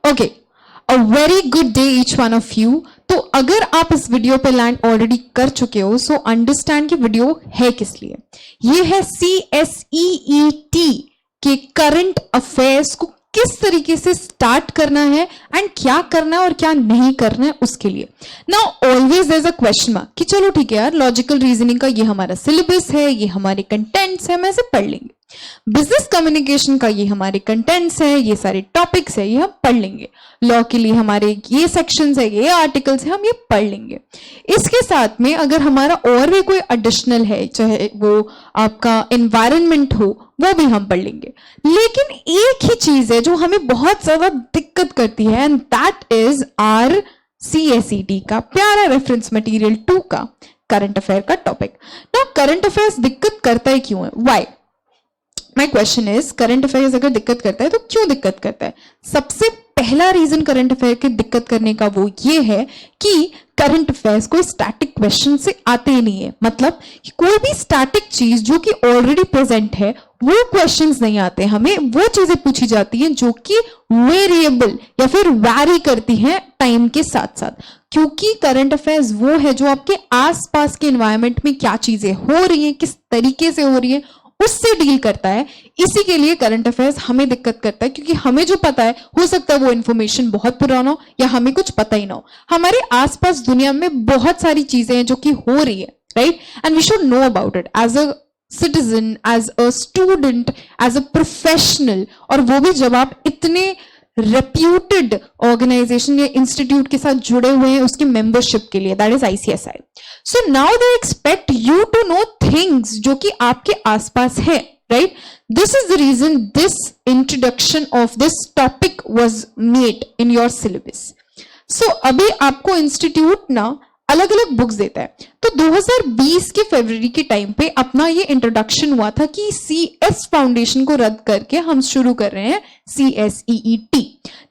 Okay, a very good day each one of you. तो अगर आप इस वीडियो पे लैंड ऑलरेडी कर चुके हो, सो अंडरस्टैंड कि वीडियो है किस लिए। ये है CSEET के करंट अफेयर्स को किस तरीके से स्टार्ट करना है एंड क्या करना है और क्या नहीं करना है उसके लिए। Now always there is a question mark कि चलो ठीक है यार, लॉजिकल रीजनिंग का ये हमारा सिलेबस है, ये हमारे कंटेंट्स है, हम ऐसे पढ़ लेंगे। बिजनेस कम्युनिकेशन का ये हमारे कंटेंट्स है, ये सारे टॉपिक्स है, ये हम पढ़ लेंगे। लॉ के लिए हमारे ये सेक्शंस है, ये आर्टिकल्स है, हम ये पढ़ लेंगे। इसके साथ में अगर हमारा और भी कोई एडिशनल है, चाहे वो आपका एनवायरनमेंट हो, वो भी हम पढ़ लेंगे। लेकिन एक ही चीज है जो हमें बहुत ज्यादा दिक्कत करती है, and that is our CSET का प्यारा रेफरेंस मटेरियल 2 का करंट अफेयर का टॉपिक। ना करंट अफेयर्स दिक्कत करता है क्यों है, why? My question is, current affairs अगर दिक्कत करता है तो क्यों दिक्कत करता है? सबसे पहला रीजन करंट अफेयर के दिक्कत करने का वो ये है कि करंट अफेयर्स कोई स्टैटिक क्वेश्चन से आते ही नहीं है। मतलब कि कोई भी स्टैटिक चीज जो कि ऑलरेडी प्रेजेंट है वो क्वेश्चंस नहीं आते, हमें वो चीजें पूछी जाती हैं जो कि वेरिएबल या फिर वैरी करती हैं टाइम के साथ साथ। क्योंकि करंट अफेयर्स वो है जो आपके आसपास के एनवायरनमेंट में क्या चीजें हो रही हैं, किस तरीके से हो रही है, उससे डील करता है। इसी के लिए करंट अफेयर्स हमें दिक्कत करता है, क्योंकि हमें जो पता है हो सकता है वो इंफॉर्मेशन बहुत पुराना हो या हमें कुछ पता ही ना हो। हमारे आसपास दुनिया में बहुत सारी चीजें हैं जो कि हो रही है, right, and we should know about it as a citizen, as a student, as a professional. और वो भी जब आप इतने रेप्यूटेड ऑर्गेनाइजेशन या इंस्टीट्यूट के साथ जुड़े हुए हैं उसकी मेंबरशिप के लिए, that is ICSI। So now they expect you to know things जो कि आपके आसपास है, right? This is the reason this introduction of this topic was made in your syllabus. So अभी आपको इंस्टीट्यूट ना अलग अलग बुक्स देता है। तो 2020 के फरवरी के टाइम पे अपना ये इंट्रोडक्शन हुआ था कि CS फाउंडेशन को रद्द करके हम शुरू कर रहे हैं CSEET।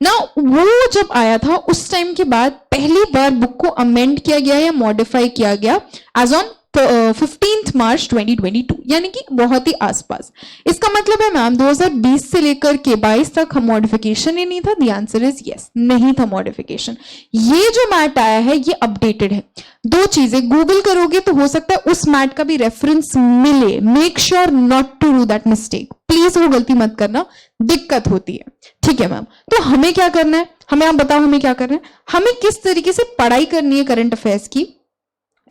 ना वो जब आया था उस टाइम के बाद पहली बार बुक को अमेंड किया गया या मॉडिफाई किया गया एज ऑन 15 मार्च 2022, यानी कि बहुत ही आसपास। इसका मतलब है मैम 2020 से लेकर के 22 तक हम मॉडिफिकेशन ही नहीं था। द आंसर इज यस, नहीं था मॉडिफिकेशन। ये जो मैट आया है ये अपडेटेड है। दो चीजें, गूगल करोगे तो हो सकता है उस मैट का भी रेफरेंस मिले। Make sure not to do that mistake, please वो गलती मत करना, दिक्कत होती है। ठीक है मैम, तो हमें क्या करना है, हमें आप बताओ हमें क्या करना है, हमें किस तरीके से पढ़ाई करनी है करंट अफेयर्स की।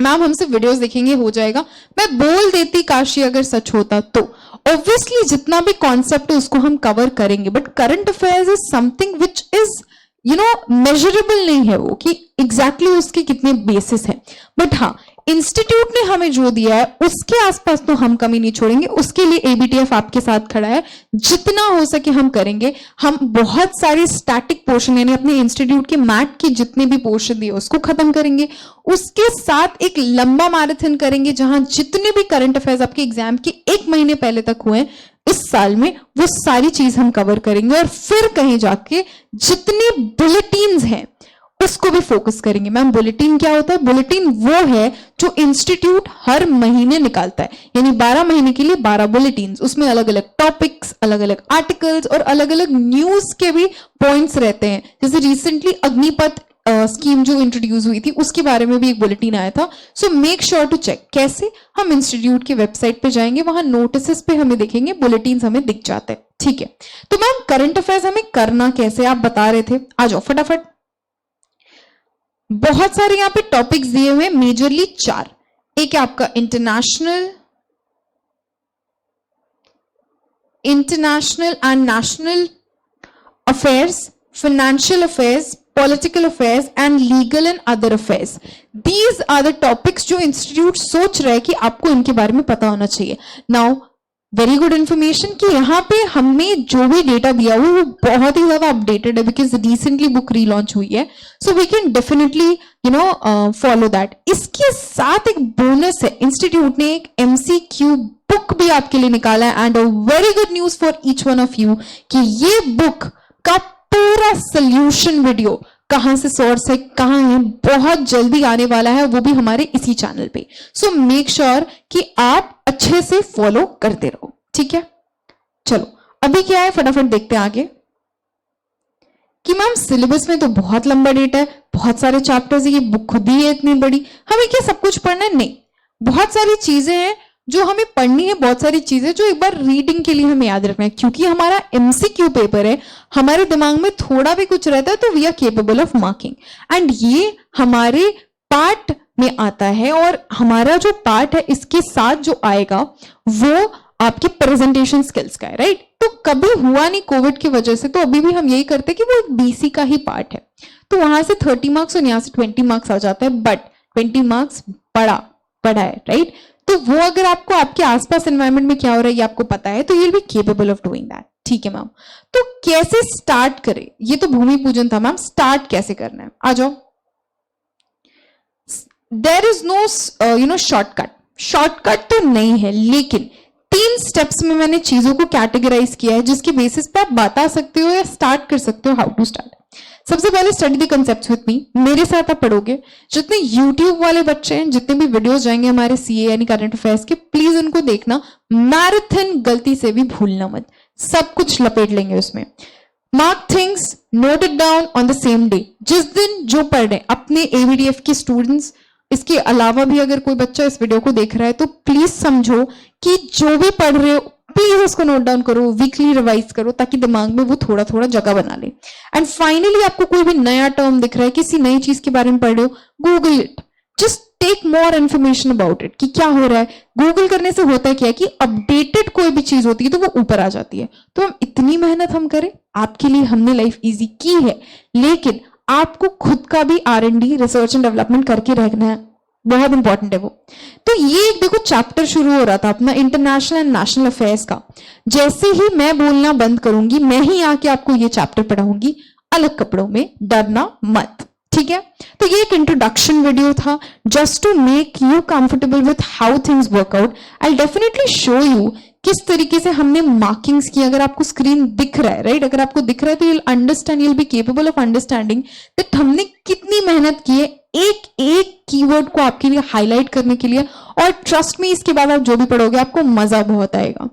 मैम हमसे वीडियोस देखेंगे हो जाएगा, मैं बोल देती काशी अगर सच होता तो। ऑब्वियसली जितना भी कॉन्सेप्ट है उसको हम कवर करेंगे, but current affairs is something which is measurable नहीं है वो कि एग्जैक्टली उसके कितने बेसिस हैं। बट हाँ, इंस्टीट्यूट ने हमें जो दिया है उसके आसपास तो हम कमी नहीं छोड़ेंगे। उसके लिए ABTF आपके साथ खड़ा है, जितना हो सके हम करेंगे। हम बहुत सारे स्टैटिक पोर्शन यानी अपने इंस्टीट्यूट के मैट के जितने भी पोर्शन दिए उसको खत्म करेंगे। उसके साथ एक लंबा मैराथन करेंगे जहां जितने भी करंट अफेयर्स आपके एग्जाम के 1 महीने पहले तक हुए इस साल में, वो सारी चीज हम कवर करेंगे। और फिर कहीं जाके जितने बुलेटिन्स हैं उसको भी फोकस करेंगे। मैम बुलेटिन क्या होता है? बुलेटिन वो है जो इंस्टीट्यूट हर महीने निकालता है, यानी 12 महीने के लिए 12 बुलेटिन्स। उसमें अलग अलग टॉपिक्स, अलग अलग आर्टिकल्स और अलग अलग न्यूज के भी पॉइंट्स रहते हैं। जैसे रिसेंटली अग्निपथ स्कीम जो इंट्रोड्यूस हुई थी उसके बारे में भी एक बुलेटिन आया था। So make sure to check. कैसे? हम इंस्टीट्यूट की वेबसाइट पे जाएंगे, वहां नोटिस पे हमें देखेंगे, बुलेटिन हमें दिख जाते हैं। ठीक है, तो मैम करंट अफेयर्स हमें करना कैसे आप बता रहे थे, आ जाओ फटाफट। बहुत सारे यहाँ पे टॉपिक्स दिए हुए, मेजरली 4। एक है आपका international and national affairs, financial affairs, political affairs and legal and other affairs. These are the topics जो इंस्टीट्यूट सोच रहे हैं कि आपको इनके बारे में पता होना चाहिए। नाउ वेरी गुड इंफॉर्मेशन कि यहाँ पे हमें जो भी डेटा दिया हुआ वो बहुत ही ज्यादा अपडेटेड है, बिकॉज रिसेंटली बुक रीलॉन्च हुई है। So we can definitely follow that. इसके साथ एक बोनस है, इंस्टीट्यूट ने एक MCQ बुक भी आपके लिए निकाला है। And a very good news for each one of you कि ये बुक का पूरा सोल्यूशन वीडियो कहां से सोर्स है, कहां है, बहुत जल्दी आने वाला है, वो भी हमारे इसी चैनल पे। सो मेक श्योर कि आप अच्छे से फॉलो करते रहो। ठीक है, चलो अभी क्या है फटाफट देखते हैं आगे। कि मैम सिलेबस में तो बहुत लंबा डेटा है, बहुत सारे चैप्टर्स है, ये बुक खुद ही है इतनी बड़ी, हमें क्या सब कुछ पढ़ना है? नहीं, बहुत सारी चीजें हैं जो हमें पढ़नी है, बहुत सारी चीजें जो एक बार रीडिंग के लिए हमें याद रखना है, क्योंकि हमारा एमसीक्यू पेपर है, हमारे दिमाग में थोड़ा भी कुछ रहता है तो we are capable of marking, and ये हमारे पार्ट में आता है, और हमारा जो पार्ट है इसके साथ जो आएगा वो आपके प्रेजेंटेशन स्किल्स का है, राइट? तो कभी हुआ नहीं कोविड की वजह से, तो अभी भी हम यही करते हैं कि वो एक बीसी का ही पार्ट है, तो वहां से 30 मार्क्स और यहाँ से 20 मार्क्स आ जाता है, बट 20 मार्क्स बड़ा है, राइट? तो वो अगर आपको आपके आसपास एनवायरनमेंट में क्या हो रहा है ये आपको पता है, तो you will be capable of doing that. ठीक है मैम, तो कैसे स्टार्ट करें? ये तो भूमि पूजन था मैम, स्टार्ट कैसे करना है? आ जाओ। देयर इज नो शॉर्टकट तो नहीं है, लेकिन 3 स्टेप्स में मैंने चीजों को कैटेगराइज किया है जिसके बेसिस पे आप बता सकते हो या स्टार्ट कर सकते हो हाउ टू स्टार्ट। सबसे पहले study the concepts with me, मेरे साथ आप पढ़ोगे। जितने यूट्यूब वाले बच्चे हैं, जितने भी वीडियोस जाएंगे हमारे सीए यानी करंट अफेयर्स के, प्लीज उनको देखना, मैराथन गलती से भी भूलना मत, सब कुछ लपेट लेंगे उसमें। Mark things, note it down on the same day, जिस दिन जो पढ़ रहे हैं अपने एवीडीएफ के स्टूडेंट्स, इसके अलावा भी अगर कोई बच्चा इस वीडियो को देख रहा है तो प्लीज समझो कि जो भी पढ़ रहे हो प्लीज उसको नोट डाउन करो, वीकली रिवाइज करो, ताकि दिमाग में वो थोड़ा थोड़ा जगह बना ले। एंड फाइनली आपको कोई भी नया टर्म दिख रहा है, किसी नई चीज के बारे में पढ़ रहे हो, Google it, just take more information about it कि क्या हो रहा है। गूगल करने से होता है क्या कि अपडेटेड कोई भी चीज होती है तो वो ऊपर आ जाती है। तो हम इतनी मेहनत हम करें, आपके लिए हमने लाइफ इजी की है, लेकिन आपको खुद का भी R&D, रिसर्च एंड डेवलपमेंट करके रखना है, बहुत इंपॉर्टेंट है वो। तो ये एक देखो चैप्टर शुरू हो रहा था अपना इंटरनेशनल एंड नेशनल अफेयर्स का, जैसे ही मैं बोलना बंद करूंगी मैं ही आके आपको ये चैप्टर पढ़ाऊंगी अलग कपड़ों में, डरना मत, ठीक है? तो ये एक इंट्रोडक्शन वीडियो था just to make you comfortable with how things work out. I definitely show you किस तरीके से हमने मार्किंग्स की। अगर आपको स्क्रीन दिख रहा है, राइट, अगर आपको दिख रहा है तो you'll understand, you'll be capable of understanding that हमने कितनी मेहनत की है एक एक कीवर्ड को आपके लिए हाईलाइट करने के लिए। और ट्रस्ट में इसके बाद आप जो भी पढ़ोगे आपको मजा बहुत आएगा।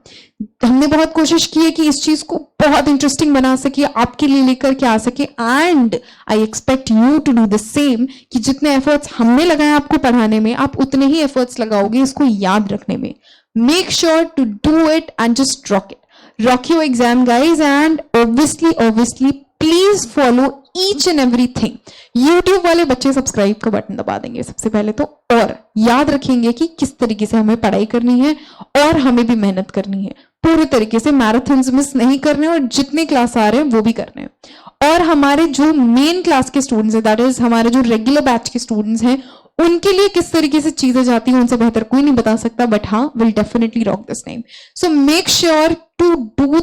हमने बहुत कोशिश की है कि इस चीज को बहुत इंटरेस्टिंग बना सके, आपके लिए लेकर के आ सके, and I expect you to do the same, कि जितने एफर्ट्स हमने लगाए आपको पढ़ाने में, आप उतने ही एफर्ट्स लगाओगे इसको याद रखने में। Make sure to do it and just rock it. Rock your exam, guys, and obviously, please follow each and everything. YouTube वाले बच्चे सब्सक्राइब का बटन दबा देंगे सबसे पहले तो, और याद रखेंगे कि किस तरीके से हमें पढ़ाई करनी है और हमें भी मेहनत करनी है पूरे तरीके से, मैराथन्स मिस नहीं करने, और जितने क्लास आ रहे हैं वो भी करने हैं। और हमारे जो मेन क्लास के स्टूडेंट्स हैं, दैट इज हमारे जो रेगुलर बैच के स्टूडेंट्स हैं, उनके लिए किस तरीके से चीजें जाती हैं उनसे बेहतर कोई नहीं बता सकता, बट हाँ, will definitely rock this time. So make sure to do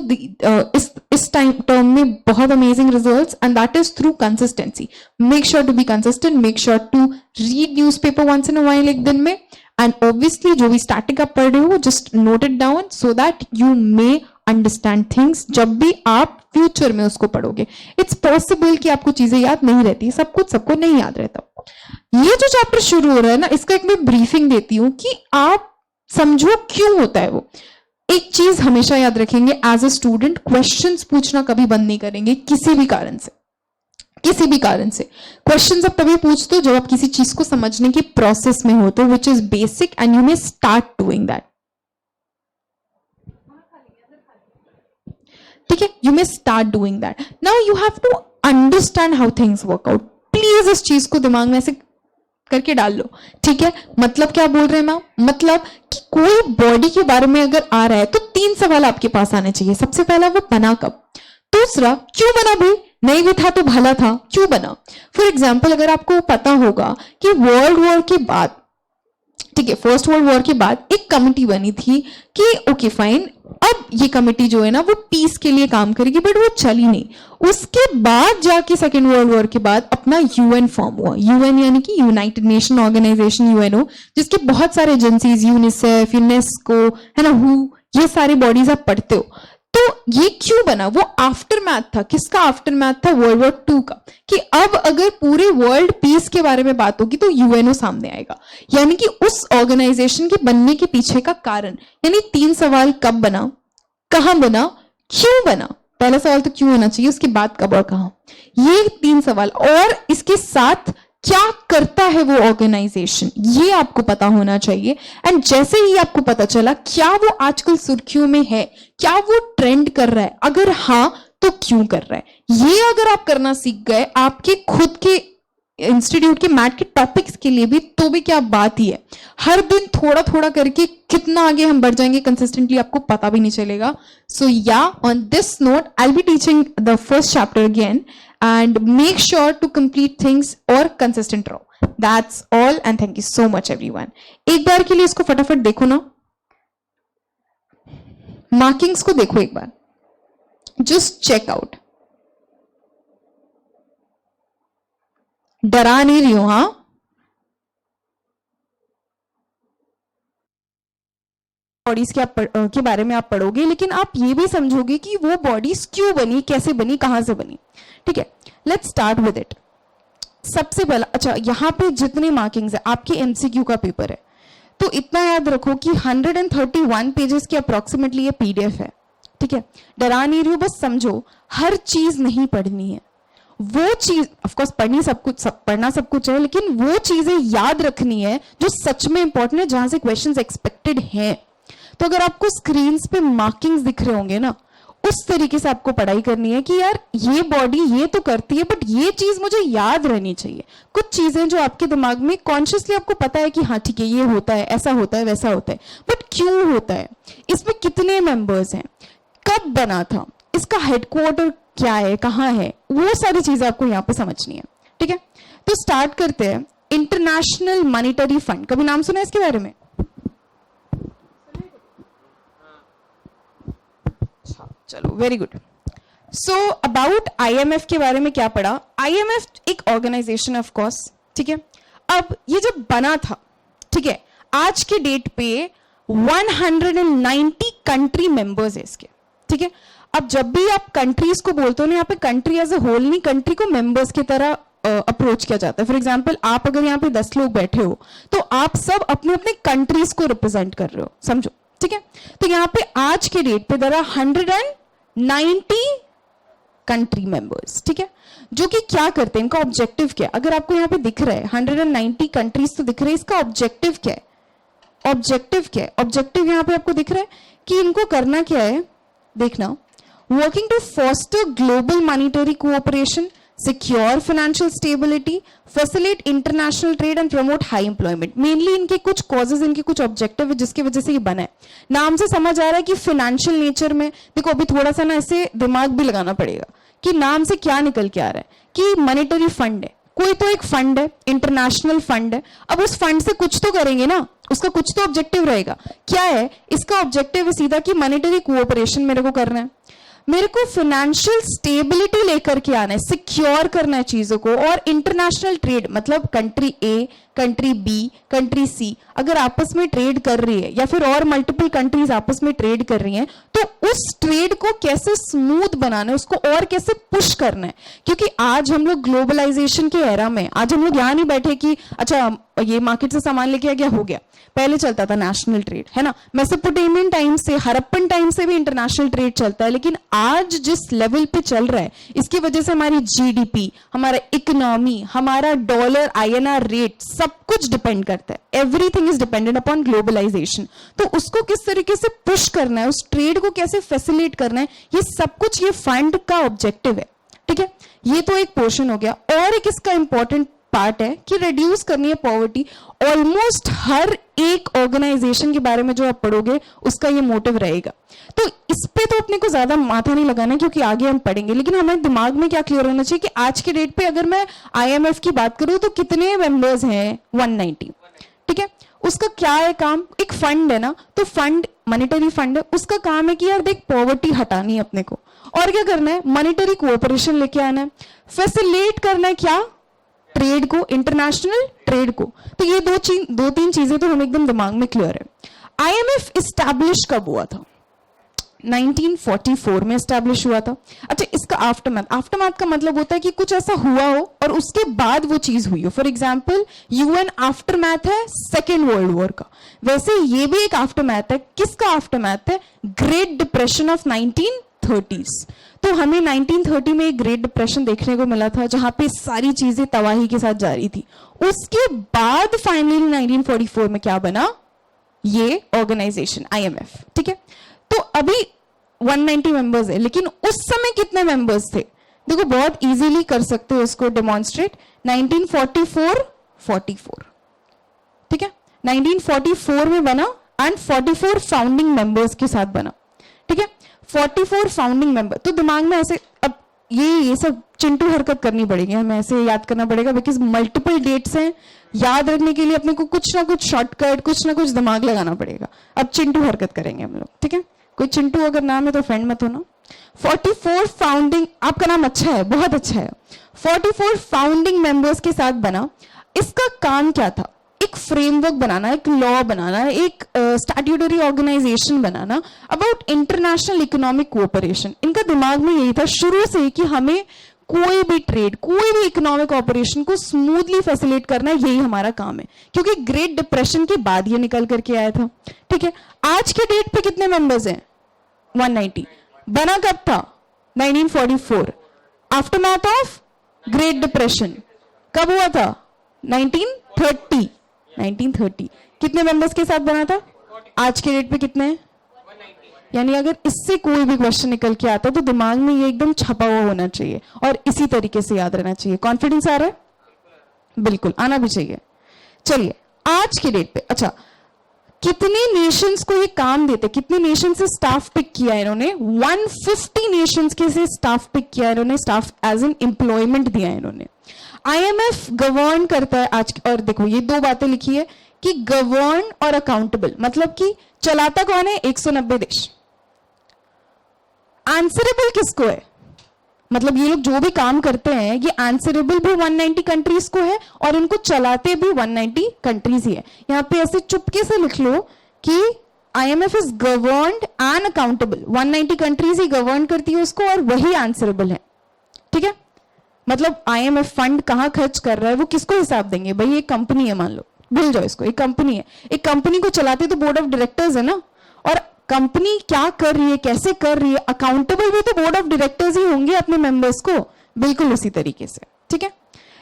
इस टाइम टर्म में बहुत amazing results, and that is through consistency. Make sure to be consistent, make sure to read newspaper once in a while, एक दिन में, and obviously जो भी static आप पढ़ रहे हो just note it down so that you may understand things जब भी आप फ्यूचर में उसको पढ़ोगे। इट्स पॉसिबल कि आपको चीजें याद नहीं रहती, सब कुछ सबको नहीं याद रहता। ये जो चैप्टर शुरू हो रहा है ना, इसका एक मैं ब्रीफिंग देती हूं कि आप समझो क्यों होता है वो। एक चीज हमेशा याद रखेंगे, एज अ स्टूडेंट क्वेश्चंस पूछना कभी बंद नहीं करेंगे, किसी भी कारण से, किसी भी कारण से। क्वेश्चंस आप तभी पूछते हो जब आप किसी चीज को समझने की प्रोसेस में होते हो, which is basic, and you may start doing that. ठीक है, you may start doing that. Now you have to understand how things work out. Please इस चीज को दिमाग में ऐसे करके डाल लो, ठीक है? मतलब क्या बोल रहे हैं मैम? मतलब कि कोई बॉडी के बारे में अगर आ रहा है तो 3 सवाल आपके पास आने चाहिए। सबसे पहला, वो बना कब? दूसरा, क्यों बना भाई? नहीं भी था तो भला था, क्यों बना? फॉर एग्जाम्पल, अगर आपको पता होगा कि वर्ल्ड वॉर के बाद, ठीक है, फर्स्ट वर्ल्ड वॉर के बाद एक कमिटी बनी थी कि ओके फाइन, अब ये कमिटी जो है ना वो पीस के लिए काम करेगी, बट वो चली नहीं। उसके बाद जाके सेकेंड वर्ल्ड वॉर के बाद अपना यूएन फॉर्म हुआ। यूएन यानी कि यूनाइटेड नेशन ऑर्गेनाइजेशन, यूएनओ, जिसके बहुत सारे एजेंसीज, यूनिसेफ, यूनेस्को, है ना, हु, ये सारी बॉडीज आप पढ़ते हो। तो ये क्यों बना? वो आफ्टर मैथ था। किसका आफ्टर मैथ था? वर्ल्ड वॉर 2 का, कि अब अगर पूरे वर्ल्ड पीस के बारे में बात होगी तो यूएनओ सामने आएगा। यानी कि उस ऑर्गेनाइजेशन के बनने के पीछे का कारण, यानी 3 सवाल, कब बना, कहां बना, क्यों बना, पहला सवाल तो क्यों होना चाहिए, उसके बाद कब और कहां, ये 3 सवाल, और इसके साथ क्या करता है वो ऑर्गेनाइजेशन, ये आपको पता होना चाहिए। एंड जैसे ही आपको पता चला क्या वो आजकल सुर्खियों में है, क्या वो ट्रेंड कर रहा है, अगर हाँ तो क्यों कर रहा है, ये अगर आप करना सीख गए आपके खुद के इंस्टीट्यूट के मैट के टॉपिक्स के लिए भी, तो भी क्या बात ही है। हर दिन थोड़ा थोड़ा करके कितना आगे हम बढ़ जाएंगे कंसिस्टेंटली आपको पता भी नहीं चलेगा। सो या on this note I will be teaching the first chapter again and make sure to complete things or consistent रहो। That's all and thank you so much everyone। एक बार के लिए इसको फटाफट देखो ना, मार्किंग्स को देखो एक बार, just check out। डरा नहीं रही हूं, हाँ बॉडीज के बारे में आप पढ़ोगे, लेकिन आप ये भी समझोगे कि वो बॉडीज क्यों बनी, कैसे बनी, कहां से बनी। ठीक है, लेट्स स्टार्ट विद इट। सबसे पहला, अच्छा यहाँ पे जितने मार्किंग्स है आपके एमसीक्यू का पेपर है, तो इतना याद रखो कि 131 पेजेस की अप्रोक्सीमेटली ये पीडीएफ है। ठीक है, डरा नहीं रही हूं, बस समझो हर चीज नहीं पढ़नी है, वो चीज ऑफकोर्स पढ़ना सब कुछ है, लेकिन वो चीजें याद रखनी है जो सच में इंपॉर्टेंट है, जहां से क्वेश्चंस एक्सपेक्टेड हैं। तो अगर आपको स्क्रीन्स पे मार्किंग्स दिख रहे होंगे ना, उस तरीके से आपको पढ़ाई करनी है कि यार ये बॉडी ये तो करती है, बट ये चीज मुझे याद रहनी चाहिए। कुछ चीजें जो आपके दिमाग में कॉन्शियसली आपको पता है कि हाँ ठीक है ये होता है, ऐसा होता है, वैसा होता है, बट क्यों होता है, इसमें कितने मेंबर्स हैं, कब बना था, इसका हेडक्वार्टर क्या है, कहाँ है, वो सारी चीजें आपको यहाँ पे समझनी है। ठीक है, तो स्टार्ट करते हैं। इंटरनेशनल मॉनिटरी फंड, कभी नाम सुना है इसके बारे में? चलो very good. So about IMF के बारे में क्या पढ़ा? आईएमएफ एक ऑर्गेनाइजेशन ऑफ कोर्स, ठीक है। अब ये जब बना था, ठीक है, आज के डेट पे 190 कंट्री मेंबर्स है इसके, ठीक है। अब जब भी आप कंट्रीज को बोलते हो ना, यहाँ पे कंट्री एज ए होल नहीं, कंट्री को मेंबर्स की तरह अप्रोच किया जाता है। फॉर एग्जाम्पल आप अगर यहाँ पे 10 लोग बैठे हो तो आप सब अपने अपने कंट्रीज को रिप्रेजेंट कर रहे हो, समझो, ठीक है। तो यहाँ पे आज के डेट पे there are 190 कंट्री मेंबर्स, ठीक है, जो कि क्या करते हैं, इनका ऑब्जेक्टिव क्या है? अगर आपको यहाँ पे दिख रहा है 190 कंट्रीज तो दिख रहे हैं, इसका ऑब्जेक्टिव क्या है? ऑब्जेक्टिव क्या है? ऑब्जेक्टिव यहाँ पे आपको दिख रहा है कि इनको करना क्या है, देखना, working to foster global monetary cooperation, secure financial stability, facilitate international trade and promote high employment. Mainly इनके कुछ कॉजेज, इनके कुछ ऑब्जेक्टिव है जिसकी वजह से ये बना है। नाम से समझ आ रहा है कि फाइनेंशियल नेचर में, देखो अभी थोड़ा सा ना ऐसे दिमाग भी लगाना पड़ेगा कि नाम से क्या निकल के आ रहा है कि मॉनेटरी फंड है, कोई तो एक फंड है, इंटरनेशनल फंड है। अब उस फंड से कुछ तो करेंगे ना, उसका कुछ तो ऑब्जेक्टिव रहेगा। क्या है इसका ऑब्जेक्टिव? है सीधा कि मॉनेटरी कोऑपरेशन मेरे को करना है, मेरे को फाइनेंशियल स्टेबिलिटी लेकर के आना है, सिक्योर करना है चीजों को, और इंटरनेशनल ट्रेड मतलब कंट्री ए, कंट्री बी, कंट्री सी अगर आपस में ट्रेड कर रही है, या फिर और मल्टीपल कंट्रीज आपस में ट्रेड कर रही हैं, तो उस ट्रेड को कैसे स्मूथ बनाना है, उसको और कैसे पुश करना है। क्योंकि आज हम लोग ग्लोबलाइजेशन के एरा में, आज हम लोग यहाँ नहीं बैठे कि अच्छा ये मार्केट से सामान लेके आ गया, हो गया। पहले चलता था नेशनल ट्रेड, है ना, मेसोपोटामियन टाइम से, हड़प्पन टाइम से भी इंटरनेशनल ट्रेड चलता है। लेकिन आज जिस लेवल पे चल रहा है, इसकी वजह से हमारी जीडीपी, हमारा इकोनॉमी, हमारा डॉलर आईएनआर रेट, सब कुछ डिपेंड करता है। Everything is dependent upon globalization. तो उसको किस तरीके से पुश करना है, उस ट्रेड को कैसे फैसिलिटेट करना है, ये सब कुछ ये फंड का ऑब्जेक्टिव है, ठीक है। ये तो एक पोर्शन हो गया। और एक इसका इंपॉर्टेंट पार्ट है कि रिड्यूस करनी है पॉवर्टी। ऑलमोस्ट हर एक ऑर्गेनाइजेशन के बारे में जो आप पढ़ोगे उसका ये मोटिव रहेगा। तो इस पे तो अपने को ज्यादा माथा नहीं लगाना क्योंकि आगे हम पढ़ेंगे, लेकिन हमारे दिमाग में क्या क्लियर होना चाहिए कि आज के डेट पे अगर मैं आईएमएफ की बात करूं तो कितने मेंबर्स हैं? 190, ठीक है। उसका क्या है काम? एक फंड है ना, तो फंड मॉनेटरी फंड है, उसका काम है कि यार देख पॉवर्टी हटानी है अपने को, और क्या करना है, मॉनेटरी कोऑपरेशन लेके आना है, फैसिलिटेट करना है क्या, ट्रेड को, इंटरनेशनल ट्रेड को। तो ये दो तीन चीजें तो हम एकदम दिमाग में क्लियर है। आईएमएफ इस्टेब्लिश कब हुआ था? 1944 में इस्टेब्लिश हुआ था। अच्छा, इसका आफ्टरमैथ का मतलब होता है कि कुछ ऐसा हुआ हो और उसके बाद वो चीज हुई हो। फॉर एग्जाम्पल यूएन आफ्टरमैथ है सेकेंड वर्ल्ड वॉर का, वैसे ये भी एक आफ्टरमैथ है। किसका आफ्टरमैथ है? Great depression of 1930s। तो हमें 1930 में एक ग्रेट डिप्रेशन देखने को मिला था जहां पे सारी चीजें तबाही के साथ जा रही थी। उसके बाद फाइनली 1944 में क्या बना, ये ऑर्गेनाइजेशन IMF। ठीक है, तो अभी 190 मेंबर्स है, लेकिन उस समय कितने मेंबर्स थे? देखो बहुत इजीली कर सकते हो इसको डेमोन्स्ट्रेट। 1944 ठीक है, 1944 में बना एंड 44 फाउंडिंग मेंबर्स के साथ बना। ठीक है, 44 फाउंडिंग मेंबर। तो दिमाग में ऐसे अब ये सब चिंटू हरकत करनी पड़ेगी, हमें ऐसे याद करना पड़ेगा बिकॉज मल्टीपल डेट्स हैं, याद रखने के लिए अपने को कुछ ना कुछ शॉर्टकट, कुछ ना कुछ दिमाग लगाना पड़ेगा। अब चिंटू हरकत करेंगे हम लोग। ठीक है, कोई चिंटू अगर नाम है तो फ्रेंड मत होना। 44 फाउंडिंग, आपका नाम अच्छा है, बहुत अच्छा है। 44 फाउंडिंग मेंबर्स के साथ बना। इसका काम क्या था? एक फ्रेमवर्क बनाना, एक लॉ बनाना, एक स्टैट्यूटरी ऑर्गेनाइजेशन बनाना अबाउट इंटरनेशनल इकोनॉमिक कोऑपरेशन। इनका दिमाग में यही था शुरू से कि हमें कोई भी ट्रेड, कोई भी इकोनॉमिक ऑपरेशन को स्मूथली फैसिलिटेट करना, यही हमारा काम है, क्योंकि ग्रेट डिप्रेशन के बाद ये निकल करके आया था। ठीक है, आज के डेट पे कितने मेंबर्स हैं? 190। बना कब था? 1944, आफ्टरमैथ ऑफ ग्रेट डिप्रेशन। कब हुआ था? 1930। 1930 कितने मेंबर्स के साथ बना था? आज के डेट पे कितने हैं? यानी अगर इससे कोई भी क्वेश्चन निकल के आता तो दिमाग में ये एकदम छपा हुआ होना चाहिए और इसी तरीके से याद रहना चाहिए। कॉन्फिडेंस आ रहा है? बिल्कुल आना भी चाहिए। चलिए आज के डेट पे, अच्छा कितने नेशंस को ये काम देते, कितने नेशन से स्टाफ पिक किया इन्होंने? 150 नेशंस के से स्टाफ पिक किया इन्होंने, स्टाफ एज एन एम्प्लॉयमेंट दिया इन्होंने। IMF गवर्न करता है आज। और देखो ये दो बातें लिखी है कि गवर्न और अकाउंटेबल, मतलब कि चलाता कौन है? 190 देश। आंसरेबल किसको है? मतलब ये लोग जो भी काम करते हैं ये आंसरेबल भी 190 कंट्रीज को है और इनको चलाते भी 190 कंट्रीज ही है। यहां पे ऐसे चुपके से लिख लो कि IMF is governed and accountable. 190 countries he govern करती है उसको और वही आंसरेबल है। ठीक है, मतलब IMF फंड कहां खर्च कर रहा है वो किसको हिसाब देंगे? भाई एक कंपनी है, मान लो, भूल जाओ इसको, एक कंपनी है। एक कंपनी को चलाते तो बोर्ड ऑफ डायरेक्टर्स है ना, और कंपनी क्या कर रही है, कैसे कर रही है, अकाउंटेबल भी तो बोर्ड ऑफ डायरेक्टर्स ही होंगे अपने मेंबर्स को, बिल्कुल उसी तरीके से। ठीक है,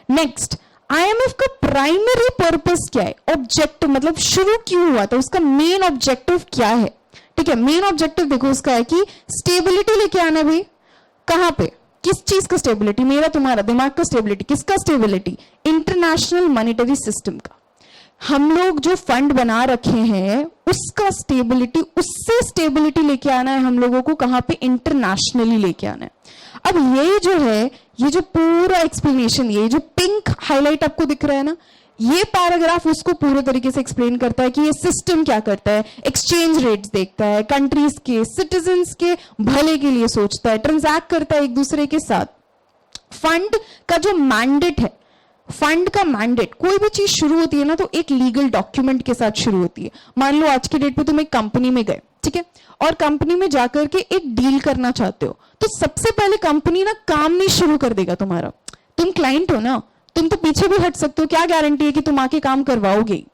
नेक्स्ट IMF का प्राइमरी पर्पस क्या है? ऑब्जेक्टिव, मतलब शुरू क्यों हुआ था, उसका मेन ऑब्जेक्टिव क्या है? ठीक है, मेन ऑब्जेक्टिव देखो उसका है कि स्टेबिलिटी लेके आना। भाई कहां पे, किस चीज का स्टेबिलिटी? मेरा तुम्हारा दिमाग का स्टेबिलिटी। किसका स्टेबिलिटी? इंटरनेशनल मॉनेटरी सिस्टम का। हम लोग जो फंड बना रखे हैं उसका स्टेबिलिटी, उससे स्टेबिलिटी लेके आना है हम लोगों को। कहां पे? इंटरनेशनली लेके आना है। अब ये जो है, ये जो पूरा एक्सप्लेनेशन, ये जो पिंक हाईलाइट आपको दिख रहा है ना, ये पैराग्राफ उसको पूरे तरीके से एक्सप्लेन करता है कि ये सिस्टम क्या करता है। एक्सचेंज रेट्स देखता है, कंट्रीज के सिटीजन्स के भले के लिए सोचता है, ट्रांजैक्ट करता है एक दूसरे के साथ। फंड का जो मैंडेट है, फंड का मैंडेट, कोई भी चीज शुरू होती है ना तो एक लीगल डॉक्यूमेंट के साथ शुरू होती है। मान लो आज के डेट पे तुम एक कंपनी में गए, ठीक है, और कंपनी में जाकर के एक डील करना चाहते हो, तो सबसे पहले कंपनी ना काम नहीं शुरू कर देगा तुम्हारा। तुम क्लाइंट हो ना, तुम तो पीछे भी हट सकते हो, क्या गारंटी है कि तुम आके काम करवाओगे?